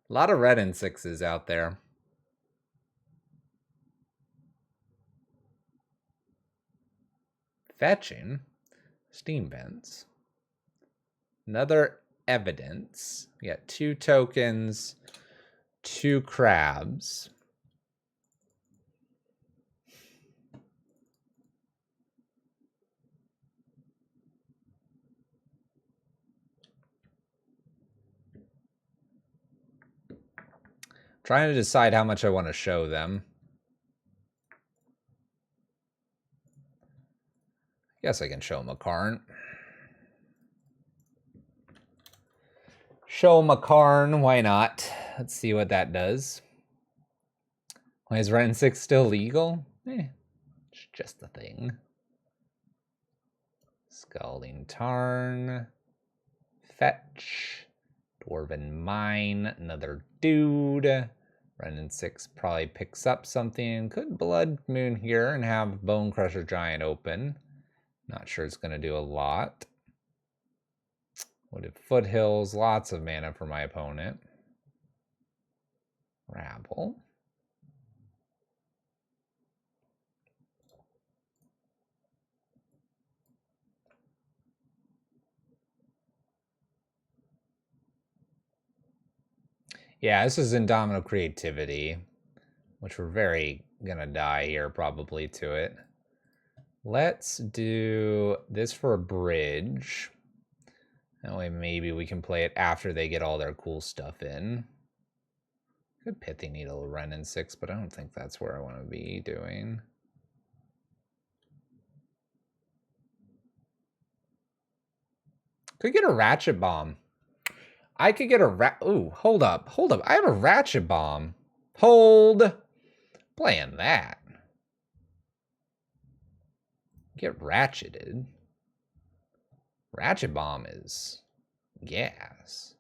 A lot of Ren and 6s out there. Fetching. Steam Vents. Another Evidence. We got 2 tokens. 2 crabs. Trying to decide how much I want to show them. I guess I can show them a Karn. Show them a Karn, why not? Let's see what that does. Why is Ren 6 still legal? It's just a thing. Scalding Tarn. Fetch. Dwarven Mine. Another dude. Ren 6 probably picks up something. Could Blood Moon here and have Bone Crusher Giant open. Not sure it's going to do a lot. Wooded Foothills. Lots of mana for my opponent. Rabble. Yeah, this is Indomitable Creativity, which we're very gonna die here probably to it. Let's do this for a bridge. That way maybe we can play it after they get all their cool stuff in. Good Pithy Needle, Ren and 6, but I don't think that's where I want to be doing. Could get a Ratchet Bomb. I could get a ooh, hold up. I have a Ratchet Bomb. Hold. Playing that. Get ratcheted. Ratchet Bomb is gas.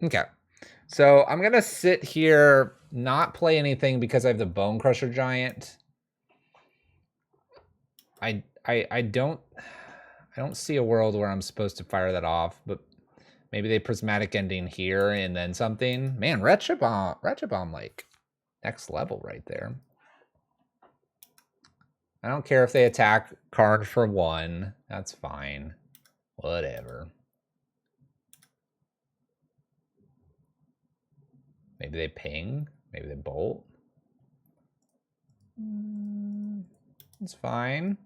Okay. So I'm gonna sit here, not play anything because I have the Bone Crusher Giant. I don't see a world where I'm supposed to fire that off, but maybe they Prismatic Ending here and then something. Man, Ratchet Bomb like next level right there. I don't care if they attack card for 1. That's fine. Whatever. Maybe they ping. Maybe they bolt. It's fine.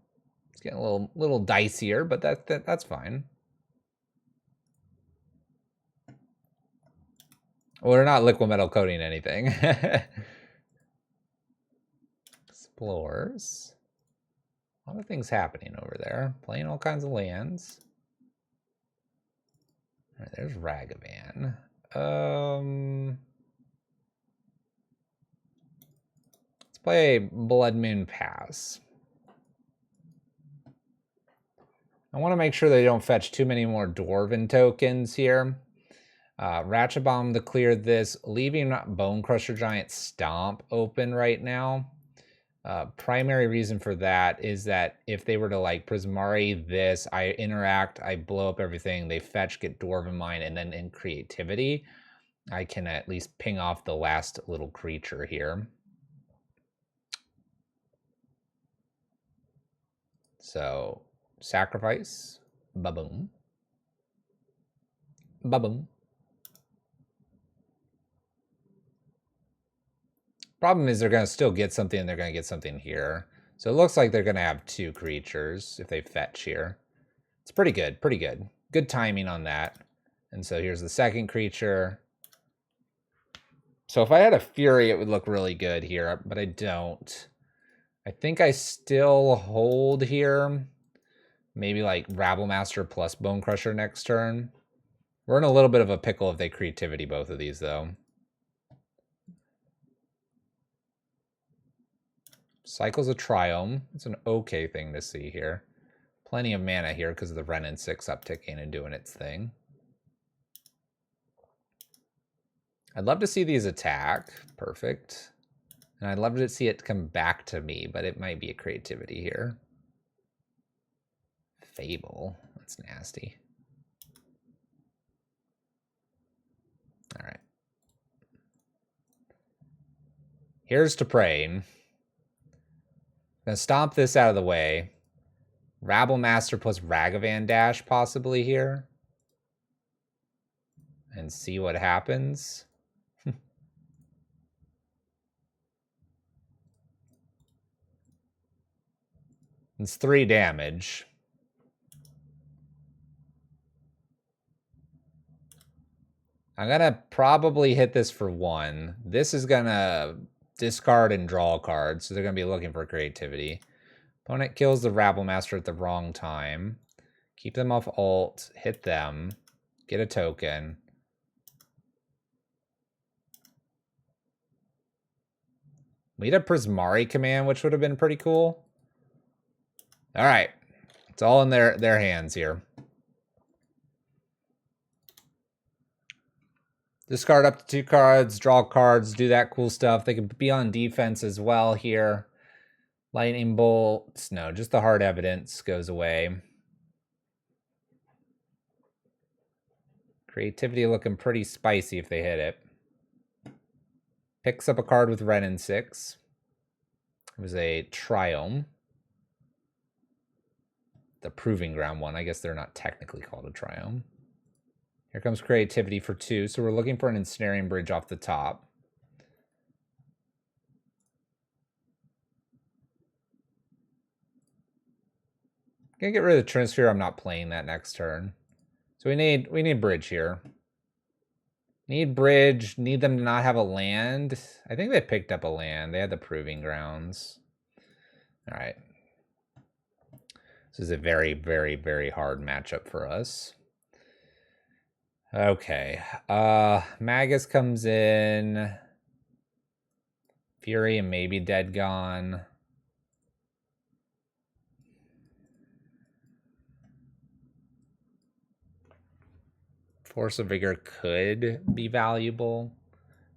It's getting a little dicier, but that's fine. Well, we're not liquid metal coating anything. Explores. A lot of things happening over there. Playing all kinds of lands. All right, there's Ragavan. Let's play Blood Moon Pass. I want to make sure they don't fetch too many more Dwarven tokens here. Ratchet Bomb to clear this, leaving Bone Crusher Giant Stomp open right now. Primary reason for that is that if they were to like Prismari this, I interact, I blow up everything, they fetch, get Dwarven Mine, and then in creativity, I can at least ping off the last little creature here. So, sacrifice, ba-boom. Ba-boom. Problem is they're going to still get something, and they're going to get something here. So it looks like they're going to have 2 creatures if they fetch here. It's pretty good, pretty good. Good timing on that. And so here's the second creature. So if I had a Fury, it would look really good here, but I don't. I think I still hold here. Maybe like Rabblemaster plus Bone Crusher next turn. We're in a little bit of a pickle if they creativity both of these, though. Cycles of Triome. It's an okay thing to see here. Plenty of mana here because of the Ren and 6 upticking and doing its thing. I'd love to see these attack. Perfect. And I'd love to see it come back to me, but it might be a creativity here. Fable. That's nasty. All right. Here's to praying. Gonna stomp this out of the way. Rabblemaster plus Ragavan Dash possibly here. And see what happens. It's 3 damage. I'm gonna probably hit this for 1. This is gonna discard and draw a card, so they're gonna be looking for creativity. Opponent kills the Rabblemaster at the wrong time. Keep them off ult, hit them, get a token. We had a Prismari command, which would have been pretty cool. All right. It's all in their hands here. Discard up to 2 cards, draw cards, do that cool stuff. They could be on defense as well here. Lightning bolts. No, just the hard evidence goes away. Creativity looking pretty spicy if they hit it. Picks up a card with Wrenn and 6. It was a Triome. The Proving Ground one. I guess they're not technically called a Triome. Here comes Creativity for 2. So we're looking for an Ensnaring Bridge off the top. Gonna get rid of the Trinisphere. I'm not playing that next turn. So we need Bridge here. Need Bridge. Need them to not have a land. I think they picked up a land. They had the Proving Grounds. All right. This is a very, very, very hard matchup for us. Okay. Magus comes in. Fury and maybe Dead Gone. Force of Vigor could be valuable.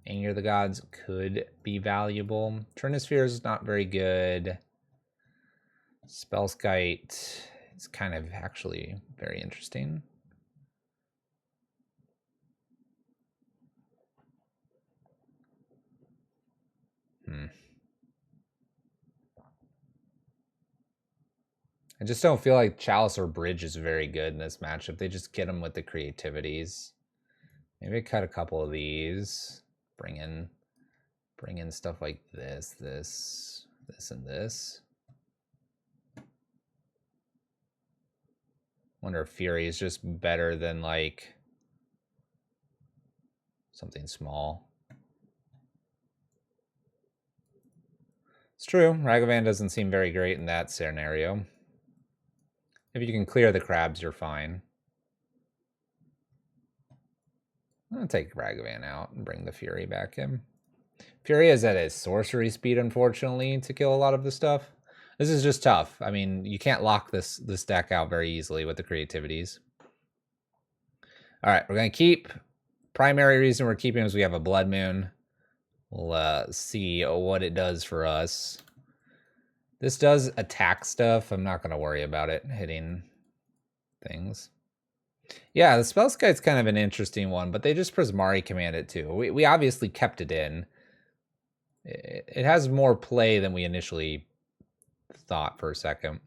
Anger of the Gods could be valuable. Trinisphere is not very good. Spellskite is kind of actually very interesting. I just don't feel like Chalice or Bridge is very good in this matchup. They just get them with the creativities. Maybe I cut a couple of these. Bring in stuff like this, and this. Wonder if Fury is just better than like something small. It's true. Ragavan doesn't seem very great in that scenario. If you can clear the crabs, you're fine. I'm going to take Ragavan out and bring the Fury back in. Fury is at a sorcery speed, unfortunately, to kill a lot of the stuff. This is just tough. I mean, you can't lock this deck out very easily with the creativities. All right, we're going to keep. Primary reason we're keeping is we have a Blood Moon. We'll see what it does for us. This does attack stuff. I'm not going to worry about it hitting things. Yeah, the Spellskite's kind of an interesting one, but they just Prismari command it too. We obviously kept it in. It has more play than we initially thought for a second.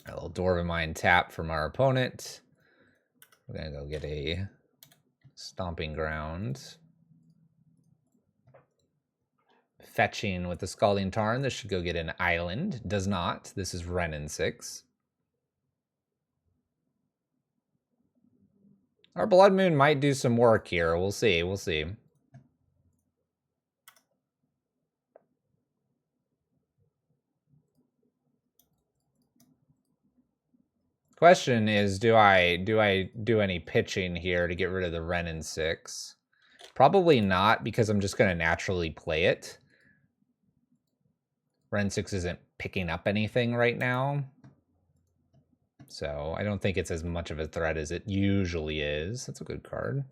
A little Dwarven Mine tap from our opponent. We're going to go get a Stomping Ground. Fetching with the Scalding Tarn. This should go get an island. Does not. This is Wrenn and 6. Our Blood Moon might do some work here. We'll see. We'll see. Question is, do I do any pitching here to get rid of the Wrenn and 6? Probably not, because I'm just going to naturally play it. Wrenn 6 isn't picking up anything right now. So I don't think it's as much of a threat as it usually is. That's a good card.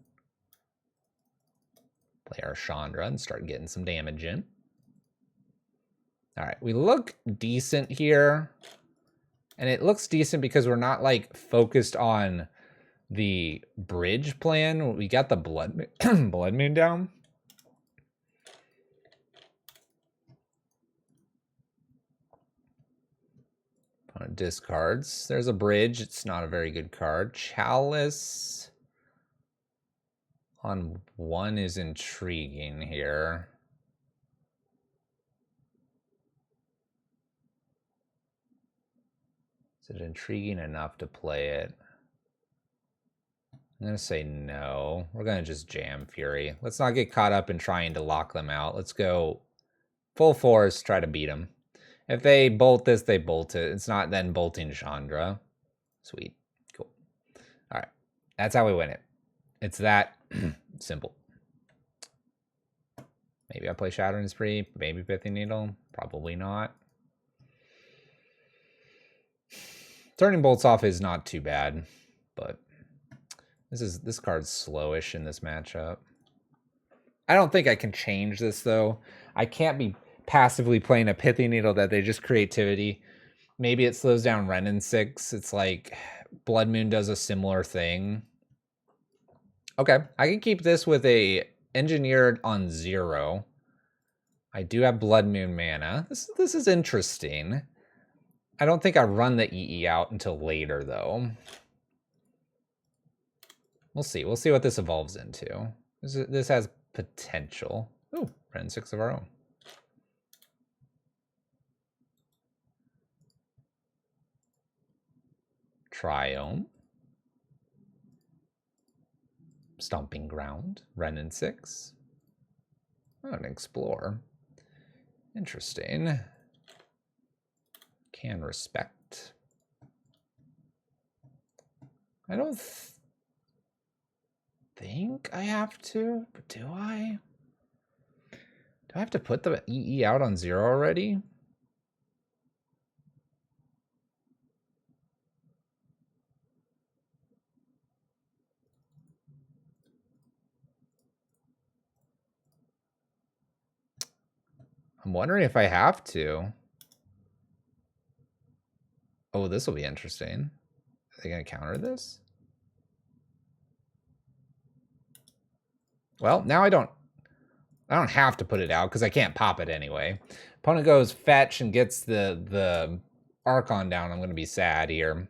Play our Chandra and start getting some damage in. All right, we look decent here. And it looks decent because we're not like focused on the bridge plan. We got the Blood Moon down. Discards. There's a bridge. It's not a very good card. Chalice on 1 is intriguing here. Is it intriguing enough to play it? I'm going to say no. We're going to just jam Fury. Let's not get caught up in trying to lock them out. Let's go full force, try to beat them. If they bolt this, they bolt it. It's not then bolting Chandra. Sweet. Cool. All right. That's how we win it. It's that simple. Maybe I play Shattering Spree. Maybe Pithing Needle. Probably not. Turning bolts off is not too bad, but this card's slowish in this matchup. I don't think I can change this though. I can't be passively playing a Pithing Needle that they just creativity. Maybe it slows down Wrenn and 6. It's like Blood Moon does a similar thing. Okay, I can keep this with a engineered on 0. I do have Blood Moon mana. This is interesting. I don't think I run the EE out until later, though. We'll see. We'll see what this evolves into. This has potential. Oh, Ren 6 of our own. Triome. Stomping Ground. Ren 6. Oh, an Explore. Interesting. Can respect. I don't think I have to, but do I? Do I have to put the EE out on 0 already? I'm wondering if I have to. Oh, this will be interesting. Are they going to counter this? Well, now I don't have to put it out because I can't pop it anyway. Opponent goes fetch and gets the Archon down. I'm going to be sad here.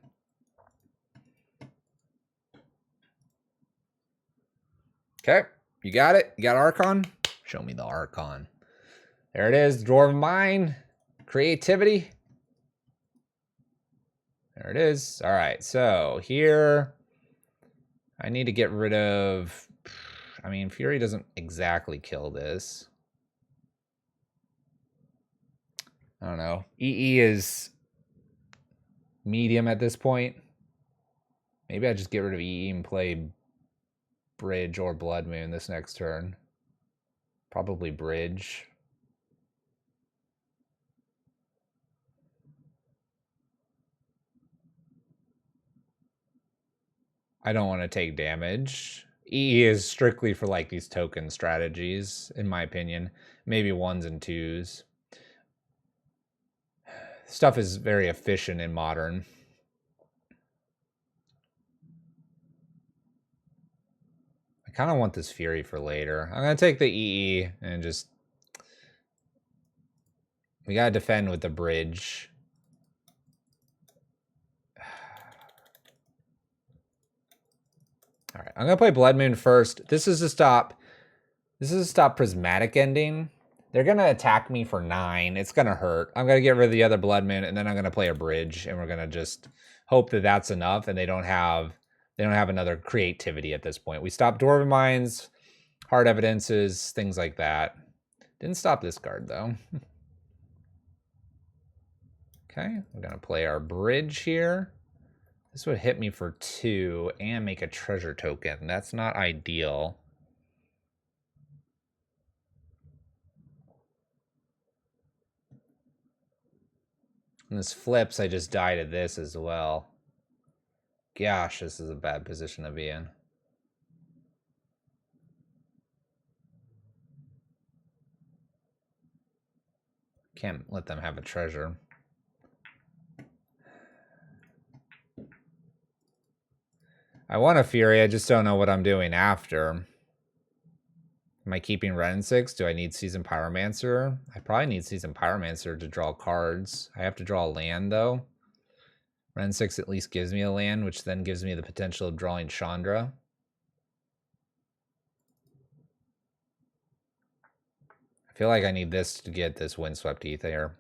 Okay, you got it? You got Archon? Show me the Archon. There it is, Dwarven Mine. Creativity. There it is. All right, so here I need to get rid of... I mean, Fury doesn't exactly kill this. I don't know. EE is medium at this point. Maybe I just get rid of EE and play Bridge or Blood Moon this next turn. Probably Bridge. I don't want to take damage. EE is strictly for like these token strategies, in my opinion. Maybe 1s and 2s. Stuff is very efficient in Modern. I kind of want this Fury for later. I'm going to take the EE and just... We got to defend with the Bridge. All right, I'm going to play Blood Moon first. This is to stop Prismatic Ending. They're going to attack me for 9. It's going to hurt. I'm going to get rid of the other Blood Moon, and then I'm going to play a Bridge, and we're going to just hope that that's enough, and they don't have another creativity at this point. We stopped Dwarven Mines, Hard Evidences, things like that. Didn't stop this card, though. Okay, we're going to play our Bridge here. This would hit me for 2 and make a treasure token. That's not ideal. And this flips, I just die to this as well. Gosh, this is a bad position to be in. Can't let them have a treasure. I want a Fury, I just don't know what I'm doing after. Am I keeping Ren 6? Do I need Seasoned Pyromancer? I probably need Seasoned Pyromancer to draw cards. I have to draw a land, though. Ren 6 at least gives me a land, which then gives me the potential of drawing Chandra. I feel like I need this to get this Windswept Ether.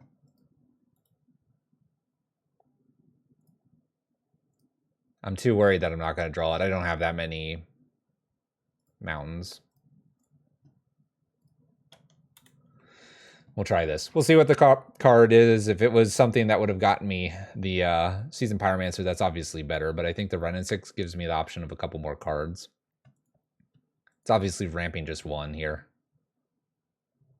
I'm too worried that I'm not going to draw it. I don't have that many mountains. We'll try this. We'll see what the card is. If it was something that would have gotten me the Seasoned Pyromancer, that's obviously better. But I think the Ren 6 gives me the option of a couple more cards. It's obviously ramping just 1 here.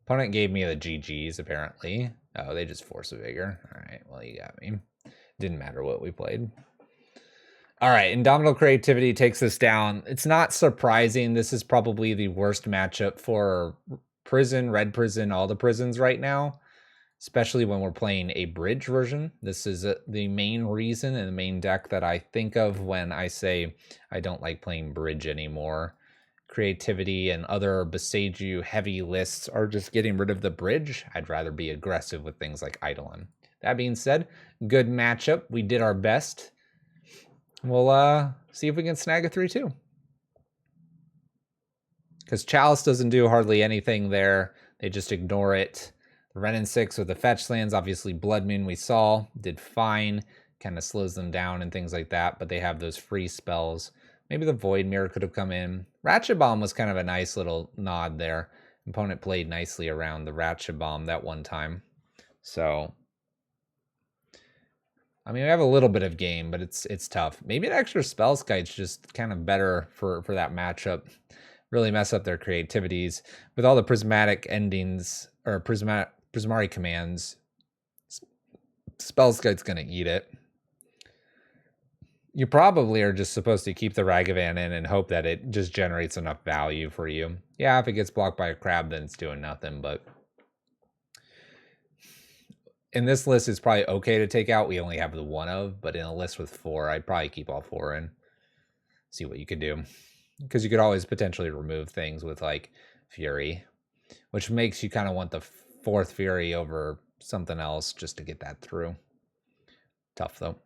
Opponent gave me the GGs, apparently. Oh, they just Force of Vigor. All right, well, you got me. Didn't matter what we played. All right, Indomitable Creativity takes this down. It's not surprising. This is probably the worst matchup for Prison, Red Prison, all the prisons right now. especially when we're playing a bridge version. This is the main reason and the main deck that I think of when I say I don't like playing bridge anymore. Creativity and other Boseiju heavy lists are just getting rid of the bridge. I'd rather be aggressive with things like Eidolon. That being said, good matchup. We did our best. We'll see if we can snag a 3-2. Because Chalice doesn't do hardly anything there. They just ignore it. The Renin 6 with the fetch lands, obviously Blood Moon we saw, did fine. Kind of slows them down and things like that, but they have those free spells. Maybe the Void Mirror could have come in. Ratchet Bomb was kind of a nice little nod there. Opponent played nicely around the Ratchet Bomb that one time. So, I mean, we have a little bit of game, but it's tough. Maybe an extra Spellskite's just kind of better for that matchup. Really mess up their creativities. With all the prismatic endings, or Prismari commands, Spellskite's going to eat it. You probably are just supposed to keep the Ragavan in and hope that it just generates enough value for you. Yeah, if it gets blocked by a crab, then it's doing nothing, but in this list, it's probably okay to take out. We only have the one of, but in a list with 4, I'd probably keep all 4 in. See what you could do. Because you could always potentially remove things with, like, Fury, which makes you kind of want the 4th Fury over something else just to get that through. Tough, though.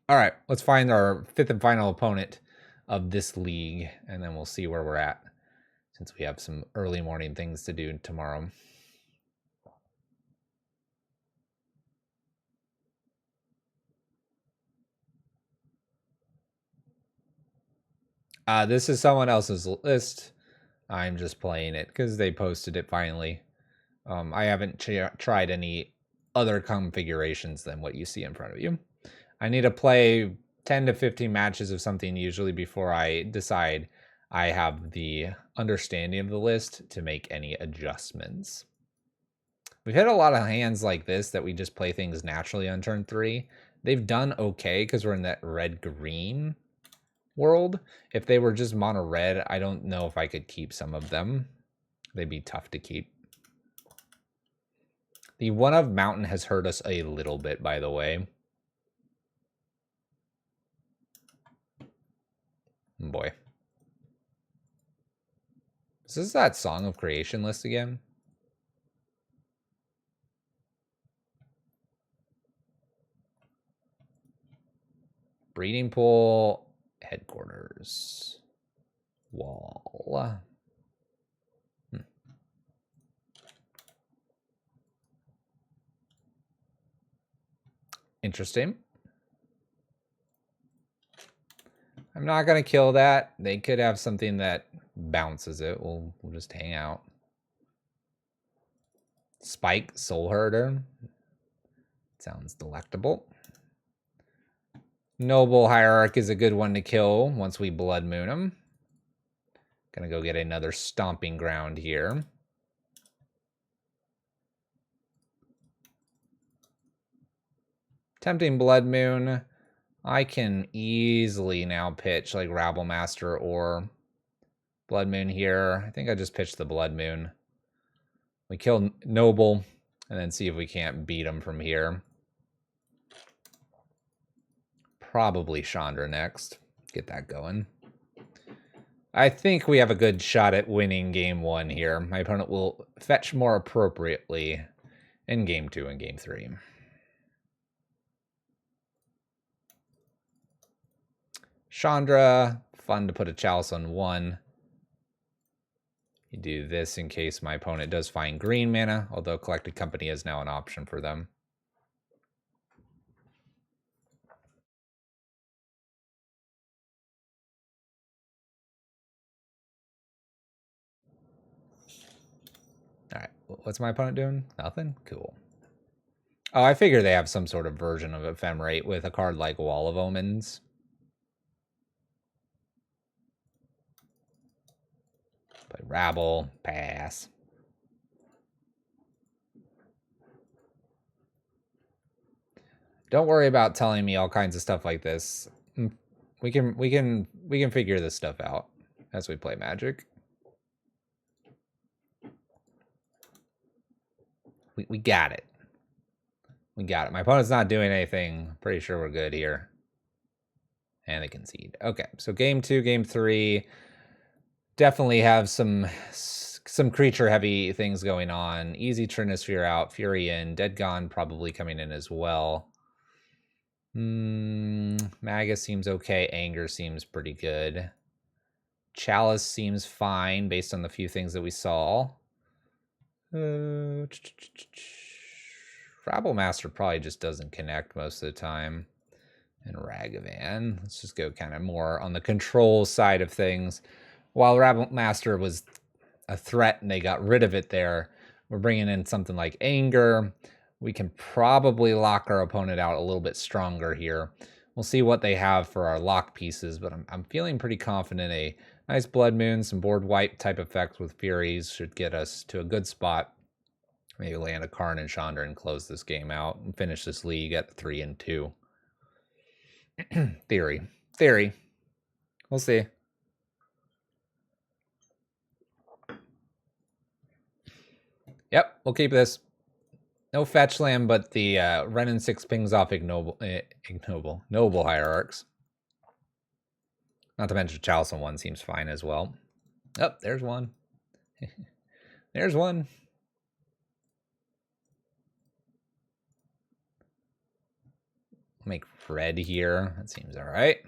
All right, let's find our 5th and final opponent of this league, and then we'll see where we're at, since we have some early morning things to do tomorrow. This is someone else's list. I'm just playing it because they posted it finally. I haven't tried any other configurations than what you see in front of you. I need to play 10 to 15 matches of something usually before I decide I have the understanding of the list to make any adjustments. We've had a lot of hands like this that we just play things naturally on turn 3. They've done okay because we're in that red-green world. If they were just mono red, I don't know if I could keep some of them. They'd be tough to keep. The one of Mountain has hurt us a little bit, by the way. Boy. Is this that Song of Creation list again? Breeding Pool, Headquarters, Wall. Interesting. I'm not going to kill that. They could have something that bounces it. We'll just hang out. Spike, Soul Herder. Sounds delectable. Noble Hierarch is a good one to kill once we Blood Moon him. Gonna go get another Stomping Ground here. Tempting Blood Moon. I can easily now pitch like Rabble Master or Blood Moon here. I think I just pitched the Blood Moon. We kill Noble and then see if we can't beat him from here. Probably Chandra next. Get that going. I think we have a good shot at winning game 1 here. My opponent will fetch more appropriately in game 2 and game 3. Chandra, fun to put a Chalice on 1. You do this in case my opponent does find green mana, although Collected Company is now an option for them. All right, what's my opponent doing? Nothing? Cool. Oh, I figure they have some sort of version of Ephemerate with a card like Wall of Omens. Play Rabble, pass. Don't worry about telling me all kinds of stuff like this. We can figure this stuff out as we play Magic. We got it. We got it. My opponent's not doing anything. Pretty sure we're good here. And they concede. Okay, so game 2, game 3. Definitely have some creature-heavy things going on. Easy Trinisphere out, Fury in, Dead Gone probably coming in as well. Magus seems okay. Anger seems pretty good. Chalice seems fine based on the few things that we saw. Rabble Master probably just doesn't connect most of the time. And Ragavan. Let's just go kind of more on the control side of things. While Rabble Master was a threat and they got rid of it there, we're bringing in something like Anger. We can probably lock our opponent out a little bit stronger here. We'll see what they have for our lock pieces, but I'm feeling pretty confident a nice Blood Moon, some board wipe type effects with Furies should get us to a good spot. Maybe land a Karn and Chandra and close this game out and finish this league at 3-2. Theory. We'll see. Yep, we'll keep this. No fetch land, but the Renin 6 pings off Noble Hierarchs. Not to mention Chalice on 1 seems fine as well. Oh, there's one. There's one. Make red here. That seems all right.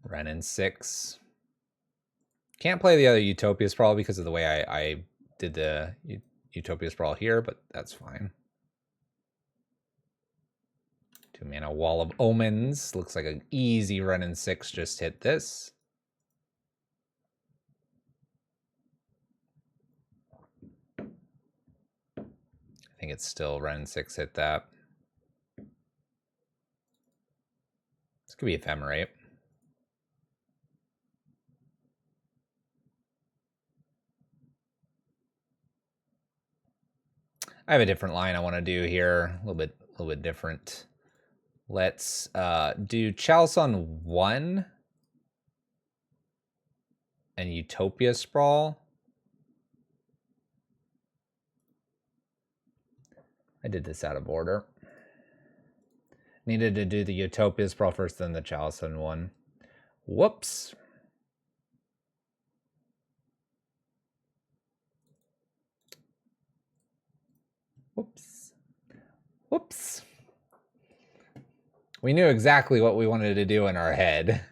Renin 6. Can't play the other Utopia Sprawl because of the way I did the Utopia Sprawl here, but that's fine. 2 mana Wall of Omens. Looks like an easy Renin 6 just hit this. I think it's still Renin 6 hit that. This could be Ephemerate. I have a different line I want to do here. A little bit different. Let's do Chalice on 1 and Utopia Sprawl. I did this out of order. Needed to do the Utopia Sprawl first, then the Chalice on 1. Whoops. Whoops. We knew exactly what we wanted to do in our head.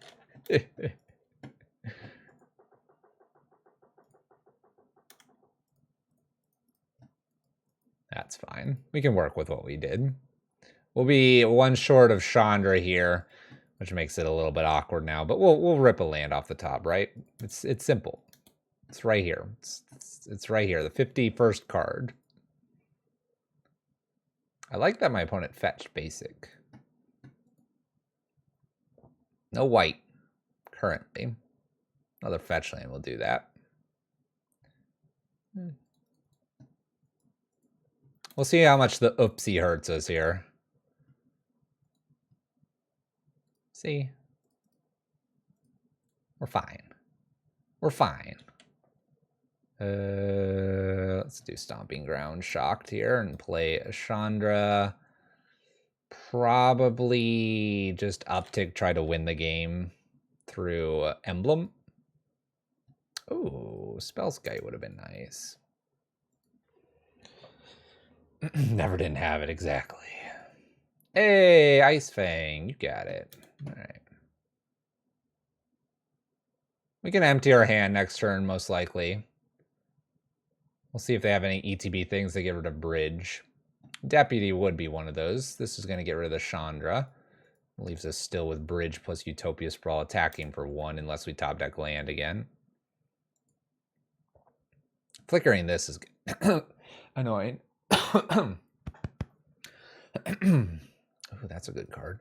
That's fine. We can work with what we did. We'll be 1 short of Chandra here, which makes it a little bit awkward now, but we'll rip a land off the top, right? It's simple. It's right here. It's right here, the 51st card. I like that my opponent fetched basic. No white currently. Another fetch land will do that. We'll see how much the oopsie hurts us here. See? We're fine. We're fine. Let's do Stomping Ground Shocked here and play a Chandra. Probably just uptick, try to win the game through Emblem. Oh, Spellskite would have been nice. Never didn't have it exactly. Hey, Ice Fang, you got it. All right. We can empty our hand next turn, most likely. We'll see if they have any ETB things to get rid of Bridge. Deputy would be one of those. This is going to get rid of the Chandra. Leaves us still with Bridge plus Utopia Sprawl attacking for 1 unless we top deck land again. Flickering this is annoying. Oh, that's a good card.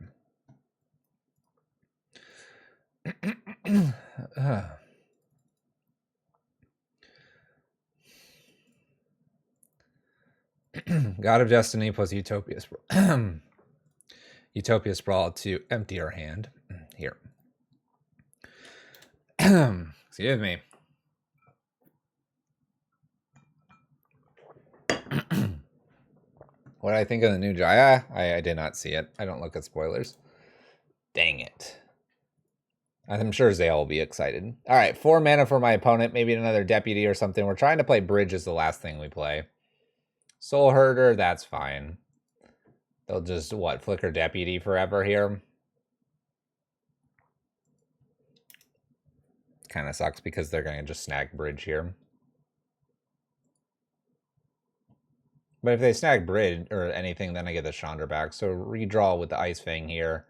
God of Destiny plus Utopia Sprawl. Utopia Sprawl to empty our hand. Here. Excuse me. What did I think of the new Jaya? I did not see it. I don't look at spoilers. Dang it. I'm sure Zale will be excited. All right, 4 mana for my opponent. Maybe another Deputy or something. We're trying to play Bridge as the last thing we play. Soul Herder, that's fine. They'll just, what, flicker Deputy forever here? Kind of sucks because they're going to just snag Bridge here. But if they snag Bridge or anything, then I get the Chandra back. So redraw with the Ice Fang here.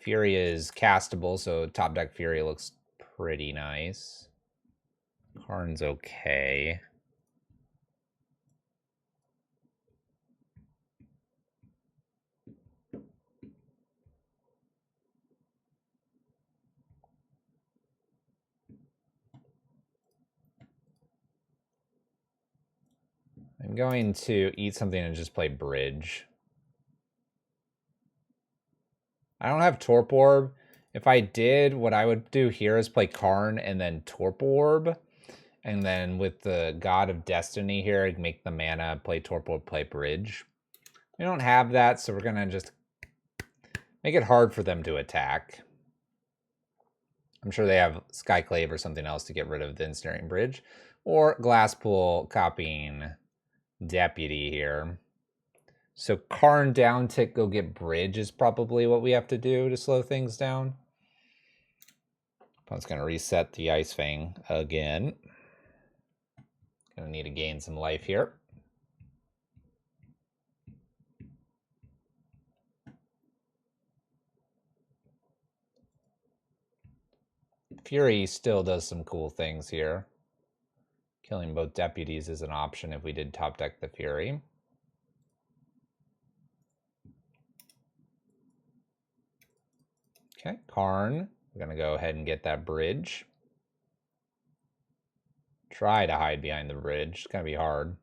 Fury is castable, so top deck Fury looks pretty nice. Karn's okay. I'm going to eat something and just play Bridge. I don't have Torp Orb. If I did, what I would do here is play Karn and then Torp Orb. And then with the God of Destiny here, I'd make the mana, play Torp Orb, play Bridge. We don't have that, so we're going to just make it hard for them to attack. I'm sure they have Skyclave or something else to get rid of the Ensnaring Bridge. Or Glasspool copying Deputy here. So Karn down tick, go get Bridge is probably what we have to do to slow things down. Opponent's going to reset the Ice Fang again. Going to need to gain some life here. Fury still does some cool things here. Killing both deputies is an option if we did top deck the Fury. Okay, Karn. We're going to go ahead and get that Bridge. Try to hide behind the bridge. It's going to be hard.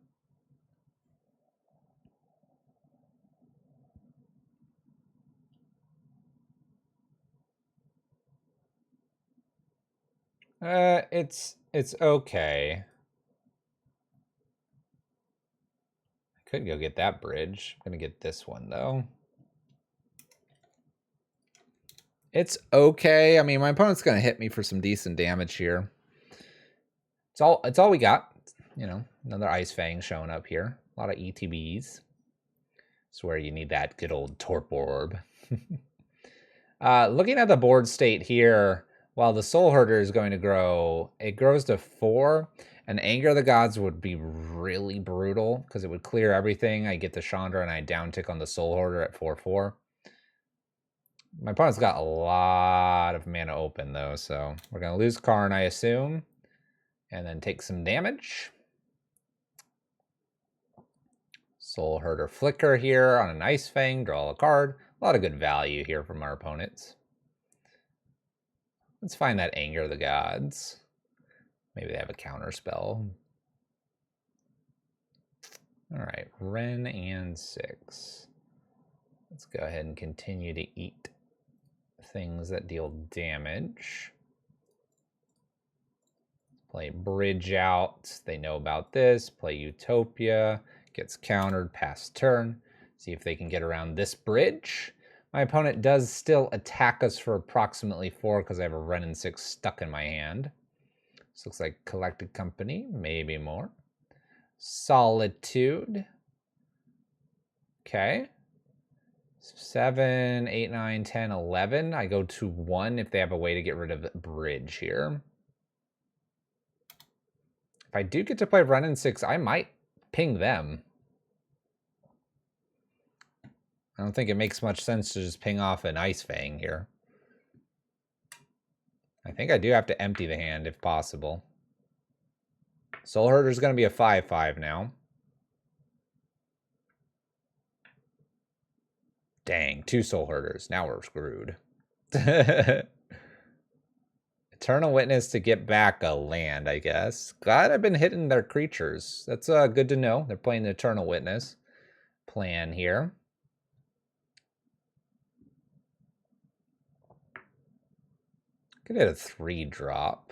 It's okay. I could go get that bridge. I'm going to get this one, though. It's okay. I mean, my opponent's going to hit me for some decent damage here. It's all we got. You know, another Ice Fang showing up here. A lot of ETBs. It's where you need that good old Torp Orb. Looking at the board state here, while the Soul Herder is going to grow, it grows to 4. And Anger of the Gods would be really brutal because it would clear everything. I get the Chandra and I downtick on the Soul Herder at 4/4. My opponent's got a lot of mana open though, so we're going to lose Karn, I assume, and then take some damage. Soul Herder Flicker here on an Ice Fang, draw a card. A lot of good value here from our opponents. Let's find that Anger of the Gods. Maybe they have a counter spell. All right, Wrenn and 6. Let's go ahead and continue to eat things that deal damage. Play Bridge out. They know about this. Play Utopia. Gets countered past turn. See if they can get around this bridge. My opponent does still attack us for approximately 4 because I have a Wrenn and 6 stuck in my hand. This looks like Collected Company, maybe more. Solitude. Okay. 7, 8, 9, 10, 11. I go to 1 if they have a way to get rid of the bridge here. If I do get to play Wrenn and 6, I might ping them. I don't think it makes much sense to just ping off an Ice Fang here. I think I do have to empty the hand if possible. Soul Herder is going to be a 5/5 now. Dang, 2 Soul Herders. Now we're screwed. Eternal Witness to get back a land, I guess. Glad I've been hitting their creatures. That's good to know. They're playing the Eternal Witness plan here. Could hit a 3-drop.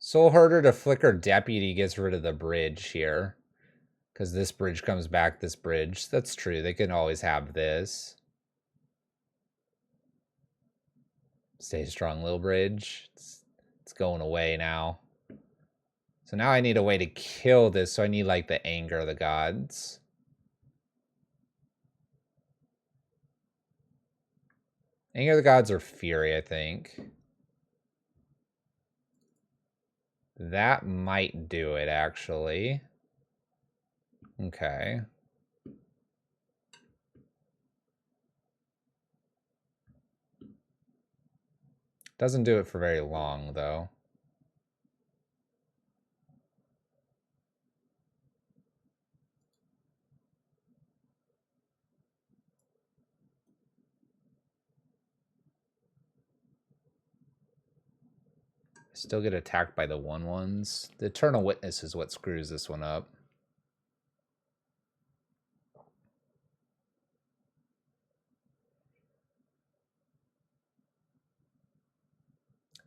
Soul Herder to Flicker Deputy gets rid of the bridge here. Because this bridge comes back, this bridge. That's true. They can always have this. Stay strong, little bridge. It's going away now. So now I need a way to kill this. So I need like the anger of the gods. Anger of the gods or fury, I think. That might do it, actually. Okay. Doesn't do it for very long, though. Still get attacked by the 1/1s. The Eternal Witness is what screws this one up.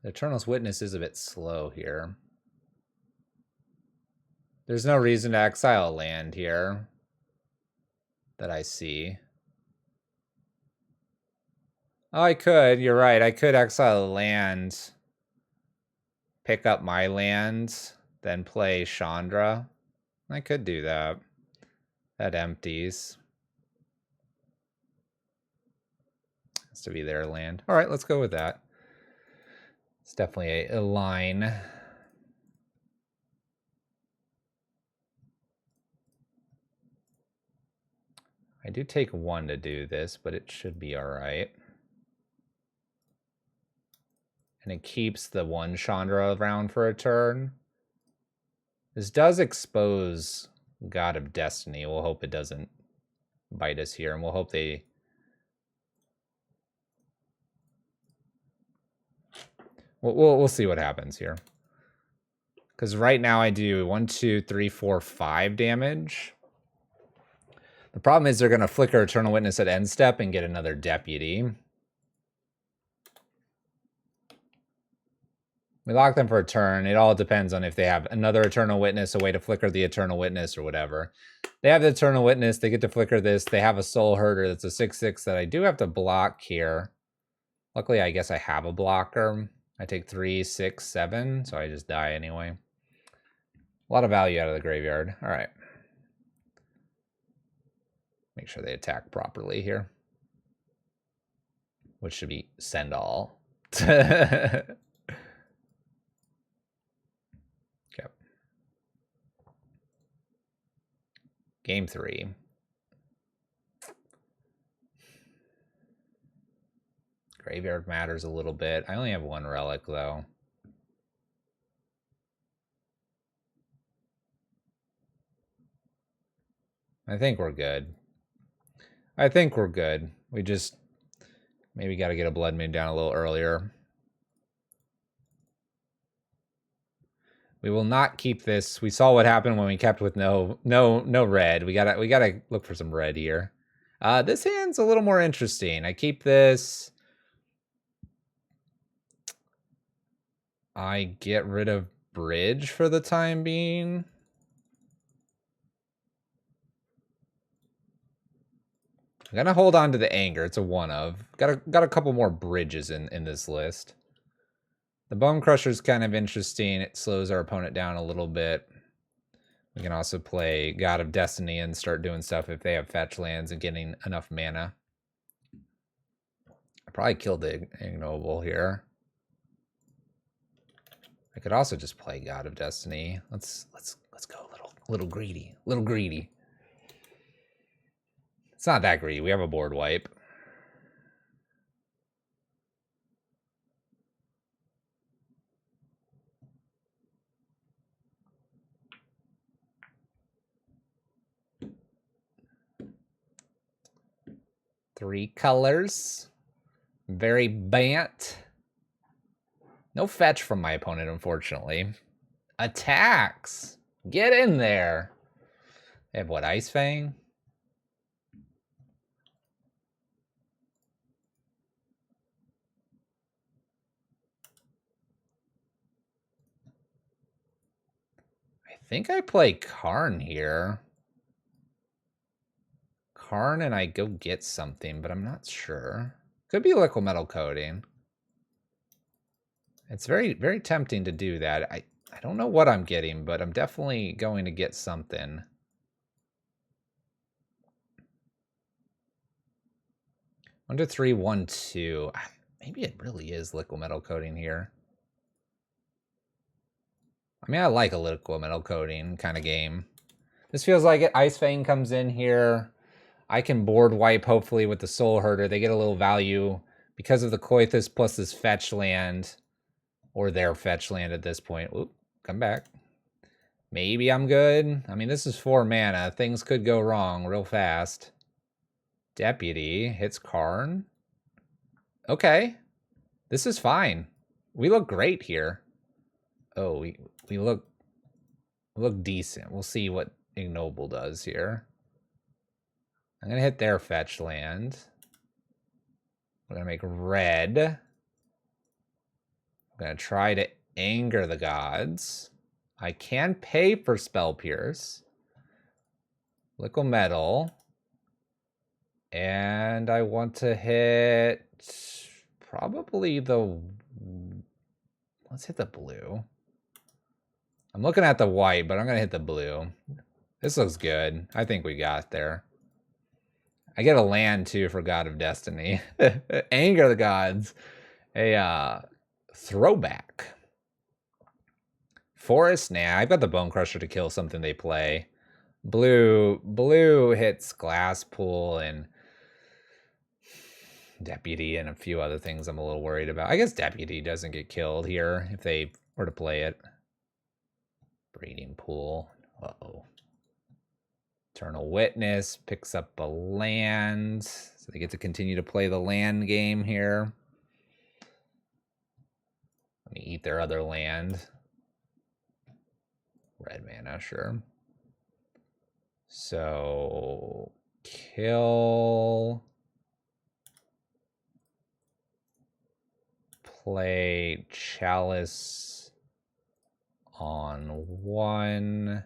The Eternal's Witness is a bit slow here. There's no reason to exile land here that I see. Oh, I could. You're right. I could exile land, pick up my land, then play Chandra. I could do that. That empties. Has to be their land. All right, let's go with that. It's definitely a line. I do take 1 to do this, but it should be all right. And it keeps the 1 Chandra around for a turn. This does expose God of Destiny. We'll hope it doesn't bite us here, and we'll hope they... We'll see what happens here. Because right now I do 1, 2, 3, 4, 5 damage. The problem is they're going to flicker Eternal Witness at end step and get another Deputy. We lock them for a turn. It all depends on if they have another Eternal Witness, a way to flicker the Eternal Witness or whatever. They have the Eternal Witness. They get to flicker this. They have a Soul Herder that's a 6/6 that I do have to block here. Luckily, I guess I have a blocker. I take 3, 6, 7, so I just die anyway. A lot of value out of the graveyard. All right. Make sure they attack properly here. Which should be send all. Okay. Game 3. Graveyard matters a little bit. I only have 1 relic, though. I think we're good. I think we're good. We just maybe got to get a Blood Moon down a little earlier. We will not keep this. We saw what happened when we kept with no red. We gotta look for some red here. This hand's a little more interesting. I keep this. I get rid of bridge for the time being. I'm gonna hold on to the anger. It's a 1 of. Got a couple more bridges in this list. The Bone Crusher is kind of interesting. It slows our opponent down a little bit. We can also play God of Destiny and start doing stuff if they have fetch lands and getting enough mana. I probably killed the Ignoble here. I could also just play God of Destiny. Let's go a little greedy. A little greedy. It's not that greedy. We have a board wipe. Three colors. Very Bant. No fetch from my opponent, unfortunately. Attacks. Get in there. They have what, Ice Fang? I think I play Karn here. Karn and I go get something, but I'm not sure. Could be liquid metal coating. It's very, very tempting to do that. I don't know what I'm getting, but I'm definitely going to get something. 1 to 3, 1, 2. Maybe it really is liquid metal coating here. I mean, I like a liquid metal coating kind of game. This feels like it. Ice Fang comes in here. I can board wipe, hopefully, with the Soul Herder. They get a little value because of the Coithus plus this fetch land. Or their fetch land at this point. Oop, come back. Maybe I'm good. I mean, this is 4 mana. Things could go wrong real fast. Deputy hits Karn. Okay. This is fine. We look great here. Oh, we look decent. We'll see what Ignoble does here. I'm going to hit their fetch land. We're going to make red. I'm going to try to anger the gods. I can pay for Spell Pierce. Liquid Metal. And I want to hit probably the... Let's hit the blue. I'm looking at the white, but I'm going to hit the blue. This looks good. I think we got there. I get a land, too, for God of Destiny. Anger the gods. A throwback. Forest, nah. I've got the Bone Crusher to kill something they play. Blue hits Glasspool and Deputy and a few other things I'm a little worried about. I guess Deputy doesn't get killed here if they were to play it. Breeding Pool. Uh-oh. Eternal Witness picks up a land. So they get to continue to play the land game here. Let me eat their other land. Red mana, sure. So, kill. Play Chalice on 1.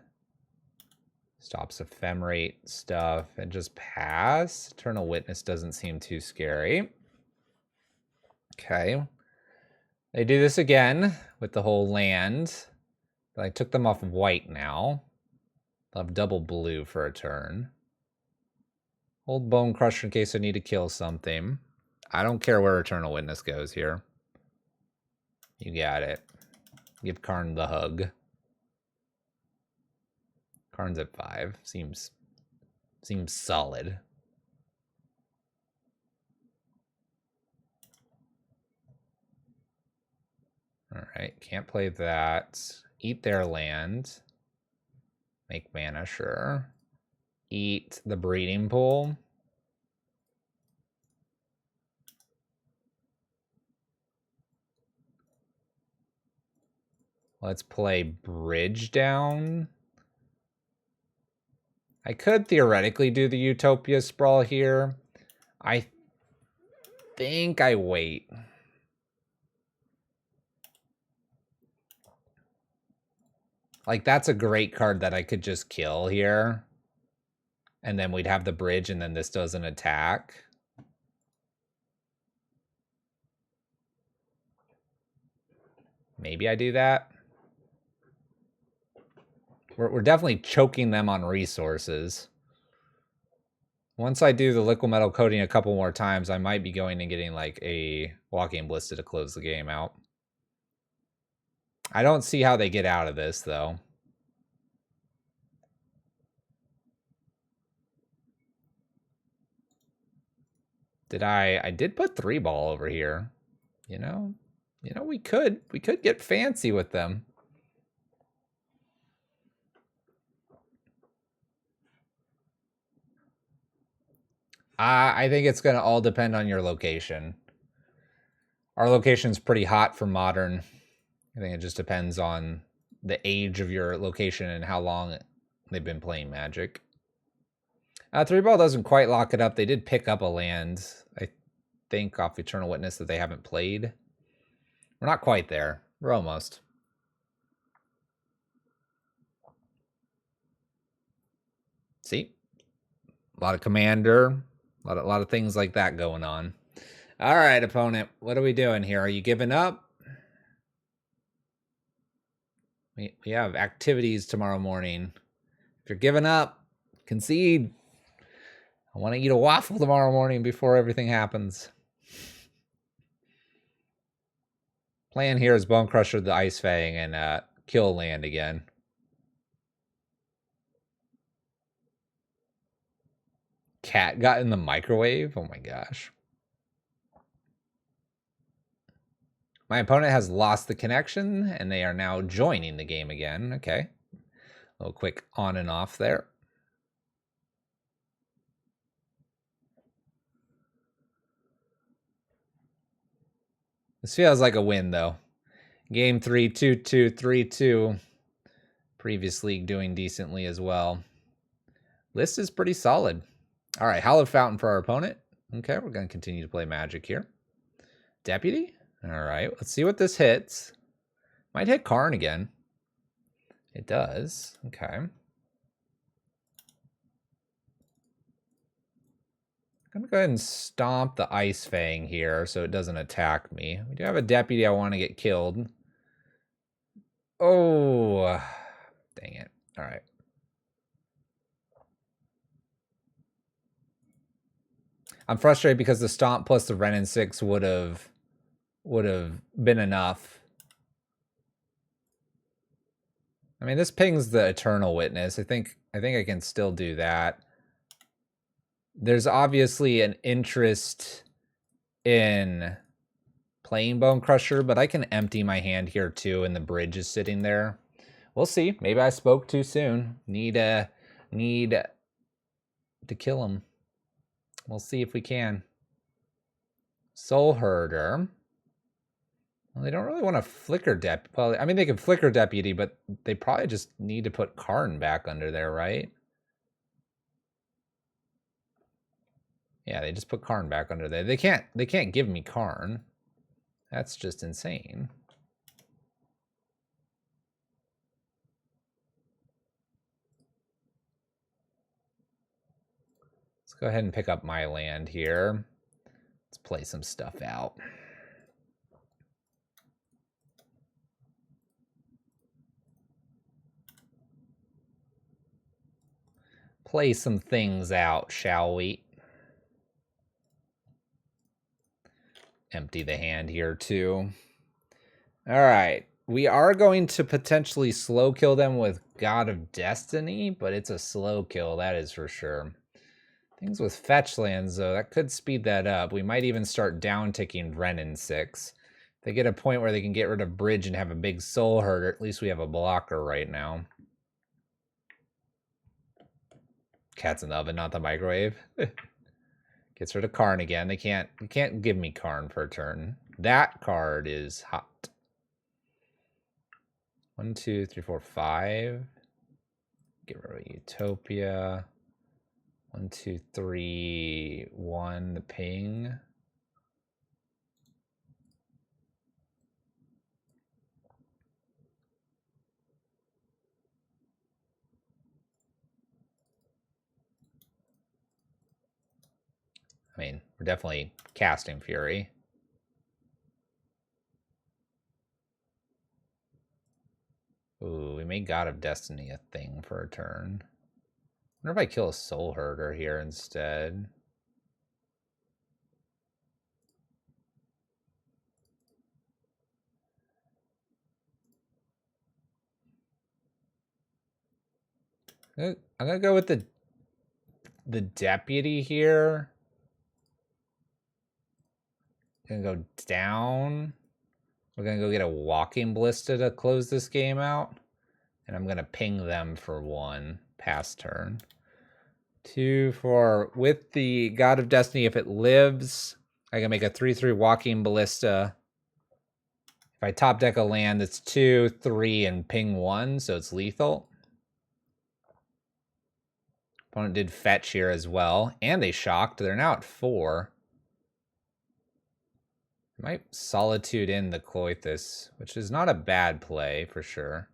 Stops Ephemerate stuff and just pass. Eternal Witness doesn't seem too scary. Okay. They do this again with the whole land. But I took them off white now. They'll have double blue for a turn. Hold Bone Crusher in case I need to kill something. I don't care where Eternal Witness goes here. You got it. Give Karn the hug. Karn's at 5. Seems solid. All right, can't play that. Eat their land. Make mana, sure. Eat the Breeding Pool. Let's play Bridge down. I could theoretically do the Utopia Sprawl here. I think I wait. Like, that's a great card that I could just kill here. And then we'd have the bridge, and then this doesn't attack. Maybe I do that. We're definitely choking them on resources. Once I do the liquid metal coating a couple more times, I might be going and getting like a Walking Ballista to close the game out. I don't see how they get out of this, though. I did put 3-ball over here. You know, we could get fancy with them. I think it's going to all depend on your location. Our location's pretty hot for Modern. I think it just depends on the age of your location and how long they've been playing Magic. 3-ball doesn't quite lock it up. They did pick up a land, I think, off Eternal Witness that they haven't played. We're not quite there. We're almost. See? A lot of commander, a lot of things like that going on. All right, opponent, what are we doing here? Are you giving up? We have activities tomorrow morning. If you're giving up, concede. I want to eat a waffle tomorrow morning before everything happens. Plan here is Bone Crusher the Ice Fang and kill land again. Cat got in the microwave? Oh my gosh. My opponent has lost the connection, and they are now joining the game again. Okay. A little quick on and off there. This feels like a win, though. Game 3, 2-2, 3-2. Previous league doing decently as well. List is pretty solid. All right, Hallowed Fountain for our opponent. Okay, we're going to continue to play Magic here. Deputy? All right, let's see what this hits. Might hit Karn again. It does. Okay. I'm going to go ahead and stomp the Ice Fang here so it doesn't attack me. We do have a Deputy I want to get killed. Oh, dang it. All right. I'm frustrated because the stomp plus the Renin 6 would have been enough. I mean, this pings the Eternal Witness. I think I can still do that. There's obviously an interest in playing Bone Crusher, but I can empty my hand here too, and the bridge is sitting there. We'll see. Maybe I spoke too soon. Need to kill him. We'll see if we can. Soul Herder. Well, they don't really want to flicker Deputy. Well, I mean, they can flicker Deputy, but they probably just need to put Karn back under there, right? Yeah, they just put Karn back under there. They can't give me Karn. That's just insane. Let's go ahead and pick up my land here. Let's play some stuff out. Play some things out, shall we? Empty the hand here too. All right. We are going to potentially slow kill them with God of Destiny, but it's a slow kill, that is for sure. Things with fetch lands, though, that could speed that up. We might even start down-ticking Renin 6. If they get a point where they can get rid of Bridge and have a big Soul Herder, at least we have a blocker right now. Cat's in the oven, not the microwave. Gets rid of Karn again. They can't give me Karn per turn. That card is hot. 1, 2, 3, 4, 5. Get rid of Utopia. 1, 2, 3, 1. The ping. I mean, we're definitely casting Fury. Ooh, we made God of Destiny a thing for a turn. I wonder if I kill a Soul Herder here instead. I'm gonna go with the Deputy here. Gonna go down. We're gonna go get a Walking Ballista to close this game out. And I'm gonna ping them for 1 pass turn. 2, 4. With the God of Destiny, if it lives, I can make a 3/3 Walking Ballista. If I top deck a land, it's 2, 3, and ping 1, so it's lethal. Opponent did fetch here as well, and they shocked. They're now at 4. Might Solitude in the Cloythus, which is not a bad play for sure.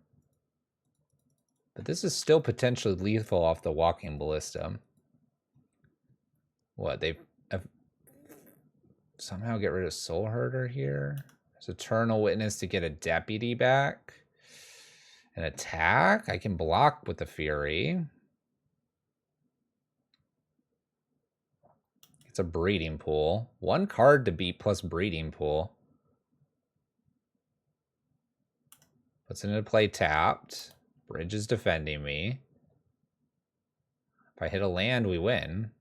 But this is still potentially lethal off the Walking Ballista. What, they somehow get rid of Soul Herder here? There's Eternal Witness to get a deputy back. An attack? I can block with the Fury. It's a Breeding Pool. 1 card to beat plus Breeding Pool. Puts it into play tapped. Bridge is defending me. If I hit a land, we win.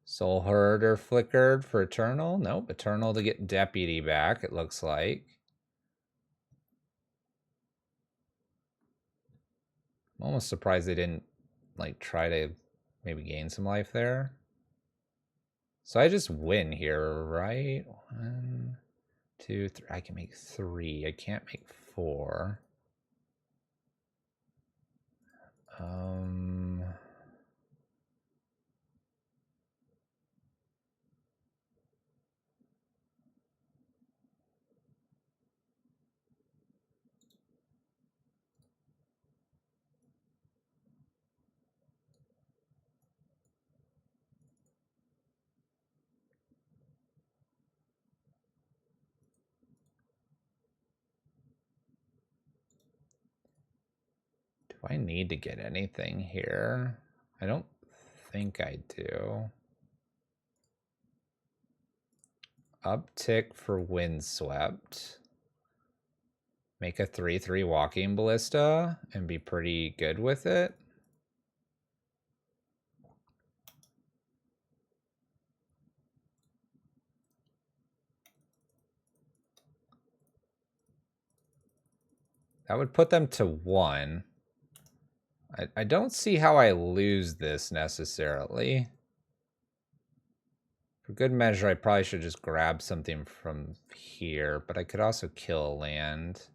Soul Herder flickered for Eternal. Nope, Eternal to get Deputy back, it looks like. I'm almost surprised they didn't like try to maybe gain some life there. So I just win here, right? 1, 2, 3. I can make 3. I can't make 4. Do I need to get anything here? I don't think I do. Uptick for Windswept. Make a 3/3 Walking Ballista and be pretty good with it. That would put them to 1. I don't see how I lose this necessarily. For good measure, I probably should just grab something from here, but I could also kill a land.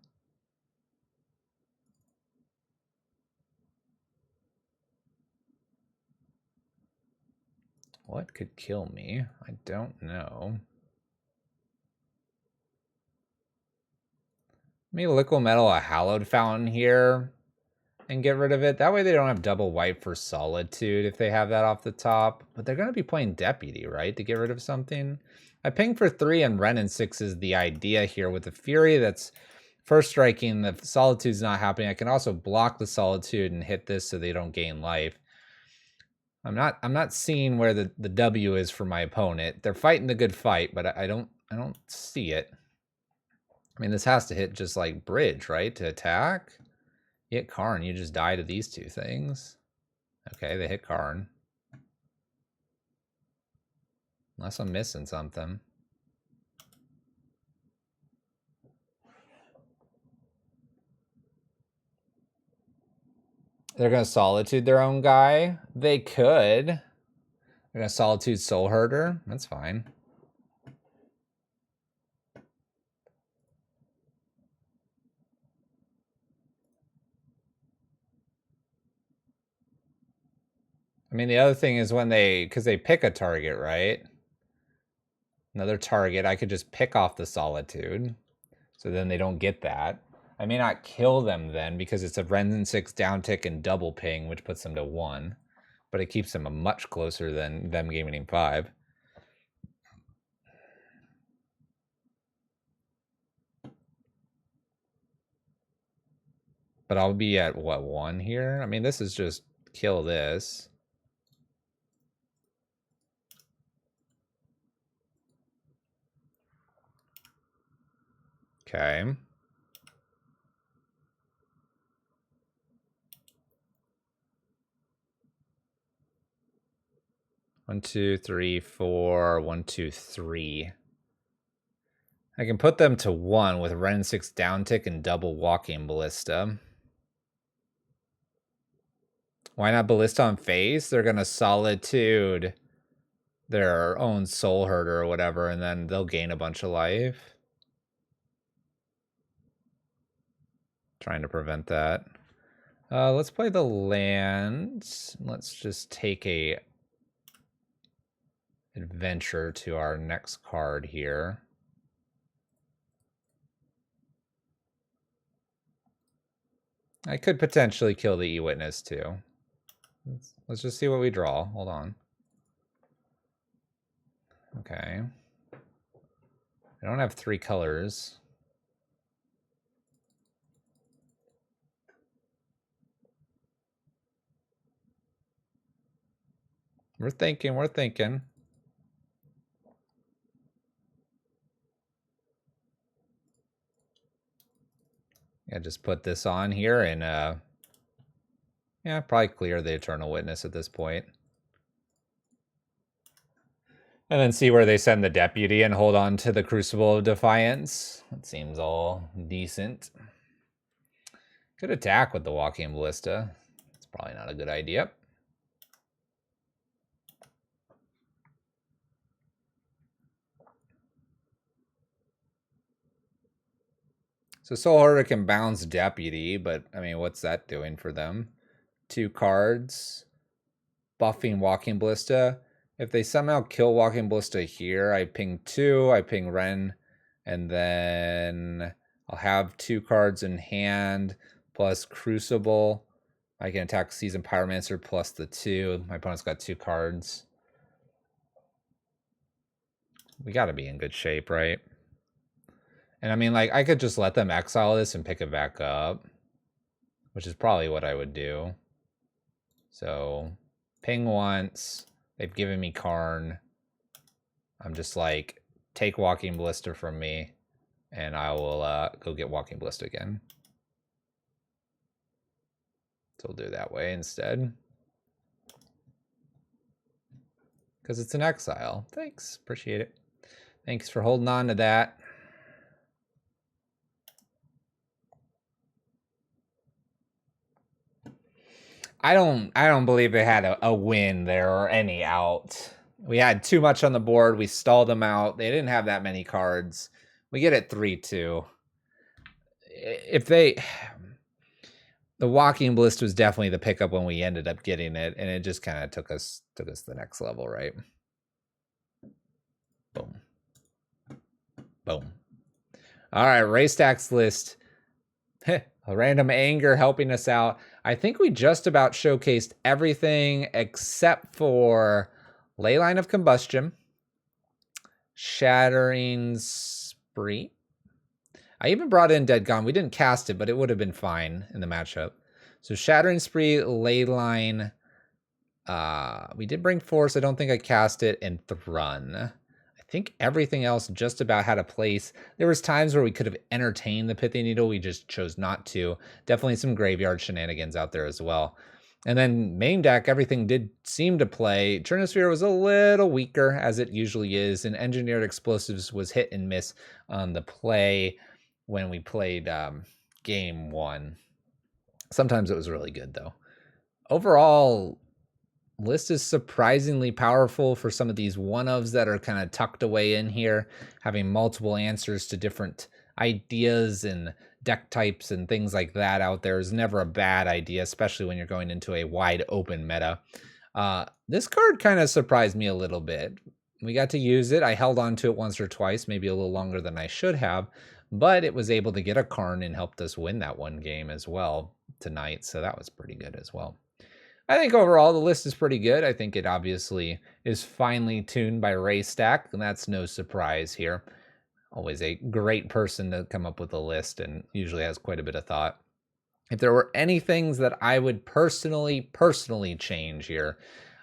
What could kill me? I don't know. Maybe Liquimetal a Hallowed Fountain here and get rid of it. That way they don't have double white for Solitude if they have that off the top. But they're going to be playing Deputy, right, to get rid of something. I ping for 3 and Wrenn and 6 is the idea here. With the Fury that's first striking, the Solitude's not happening. I can also block the Solitude and hit this so they don't gain life. I'm not seeing where the W is for my opponent. They're fighting the good fight, but I don't see it. I mean, this has to hit just like Bridge, right, to attack. You hit Karn, you just die to these 2 things. Okay, they hit Karn. Unless I'm missing something. They're going to Solitude their own guy. They could. They're going to Solitude Soul Herder. That's fine. I mean, the other thing is when because they pick a target, right? Another target, I could just pick off the Solitude. So then they don't get that. I may not kill them then because it's a Wrenn and 6 downtick and double ping, which puts them to 1. But it keeps them much closer than them gaining 5. But I'll be at, what, 1 here? I mean, this is just kill this. Okay. One, 2, 3, 4. 1, 2, 3. I can put them to 1 with Wrenn 6 downtick and double Walking Ballista. Why not Ballista on face? They're gonna Solitude their own Soul Herder or whatever, and then they'll gain a bunch of life. Trying to prevent that. Let's play the land. Let's just take a adventure to our next card here. I could potentially kill the E-Witness too. Let's just see what we draw. Hold on. Okay. I don't have 3 colors. We're thinking, we're thinking. Yeah, just put this on here and yeah, probably clear the Eternal Witness at this point. And then see where they send the Deputy and hold on to the Crucible of Defiance. That seems all decent. Could attack with the Walking Ballista. It's probably not a good idea. So Soul Hoarder can bounce Deputy, but I mean, what's that doing for them? 2 cards, buffing Walking Ballista. If they somehow kill Walking Ballista here, I ping 2, I ping Ren, and then I'll have 2 cards in hand, plus Crucible. I can attack Seasoned Pyromancer plus the 2. My opponent's got 2 cards. We gotta be in good shape, right? And I mean, like, I could just let them exile this and pick it back up, which is probably what I would do. So, ping once. They've given me Karn. I'm just like, take Walking Ballista from me, and I will go get Walking Ballista again. So we'll do it that way instead. Because it's an exile. Thanks. Appreciate it. Thanks for holding on to that. I don't believe they had a win there or any out. We had too much on the board. We stalled them out. They didn't have that many cards. We get it 3-2. If they... The Walking Ballista was definitely the pickup when we ended up getting it, and it just kind of took us to the next level, right? Boom. Boom. All right, Raystack's list. A random anger helping us out. I think we just about showcased everything except for Leyline of Combustion, Shattering Spree. I even brought in Dead Gone. We didn't cast it, but it would have been fine in the matchup. So Shattering Spree, Leyline. We did bring Force. I don't think I cast it, and Thrun. I think everything else just about had a place. There was times where we could have entertained the Pithy Needle. We just chose not to. Definitely some graveyard shenanigans out there as well. And then main deck, everything did seem to play. Chronosphere was a little weaker, as it usually is, and Engineered Explosives was hit and miss on the play when we played game 1. Sometimes it was really good, though. Overall, list is surprisingly powerful for some of these one-ofs that are kind of tucked away in here. Having multiple answers to different ideas and deck types and things like that out there is never a bad idea, especially when you're going into a wide open meta. This card kind of surprised me a little bit. We got to use it. I held on to it once or twice, maybe a little longer than I should have, but it was able to get a Karn and helped us win that one game as well tonight, so that was pretty good as well. I think overall the list is pretty good. I think it obviously is finely tuned by Raystack, and that's no surprise here. Always a great person to come up with a list and usually has quite a bit of thought. If there were any things that I would personally change here,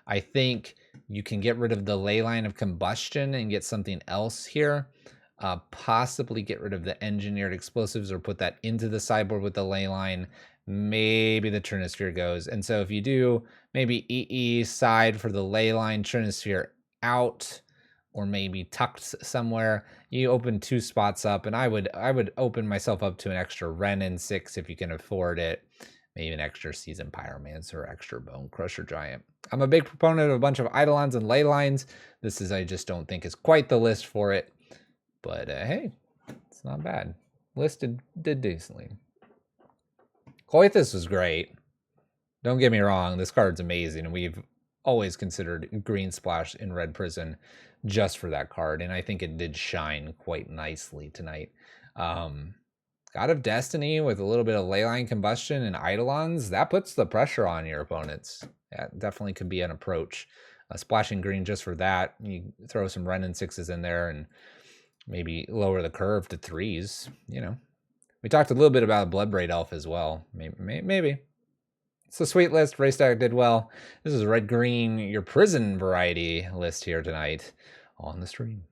I think you can get rid of the Leyline of Combustion and get something else here. Possibly get rid of the Engineered Explosives or put that into the sideboard with the Leyline. Maybe the Trinisphere goes. And so if you do, maybe EE side for the Leyline, Trinisphere out, or maybe tucked somewhere. You open 2 spots up, and I would open myself up to an extra Ren in 6 if you can afford it. Maybe an extra Seasoned Pyromancer or extra Bone Crusher Giant. I'm a big proponent of a bunch of Eidolons and Leylines. This is, I just don't think, is quite the list for it. But hey, it's not bad. Listed did decently. Coithus was great. Don't get me wrong, this card's amazing. We've always considered Green Splash in Red Prison just for that card, and I think it did shine quite nicely tonight. God of Destiny with a little bit of Leyline Combustion and Eidolons, that puts the pressure on your opponents. That definitely could be an approach. a splashing green just for that. You throw some Renin 6s in there and maybe lower the curve to 3s, you know. We talked a little bit about a Bloodbraid Elf as well. Maybe. It's a sweet list. Raystack did well. This is red-green, your prison variety list here tonight on the stream.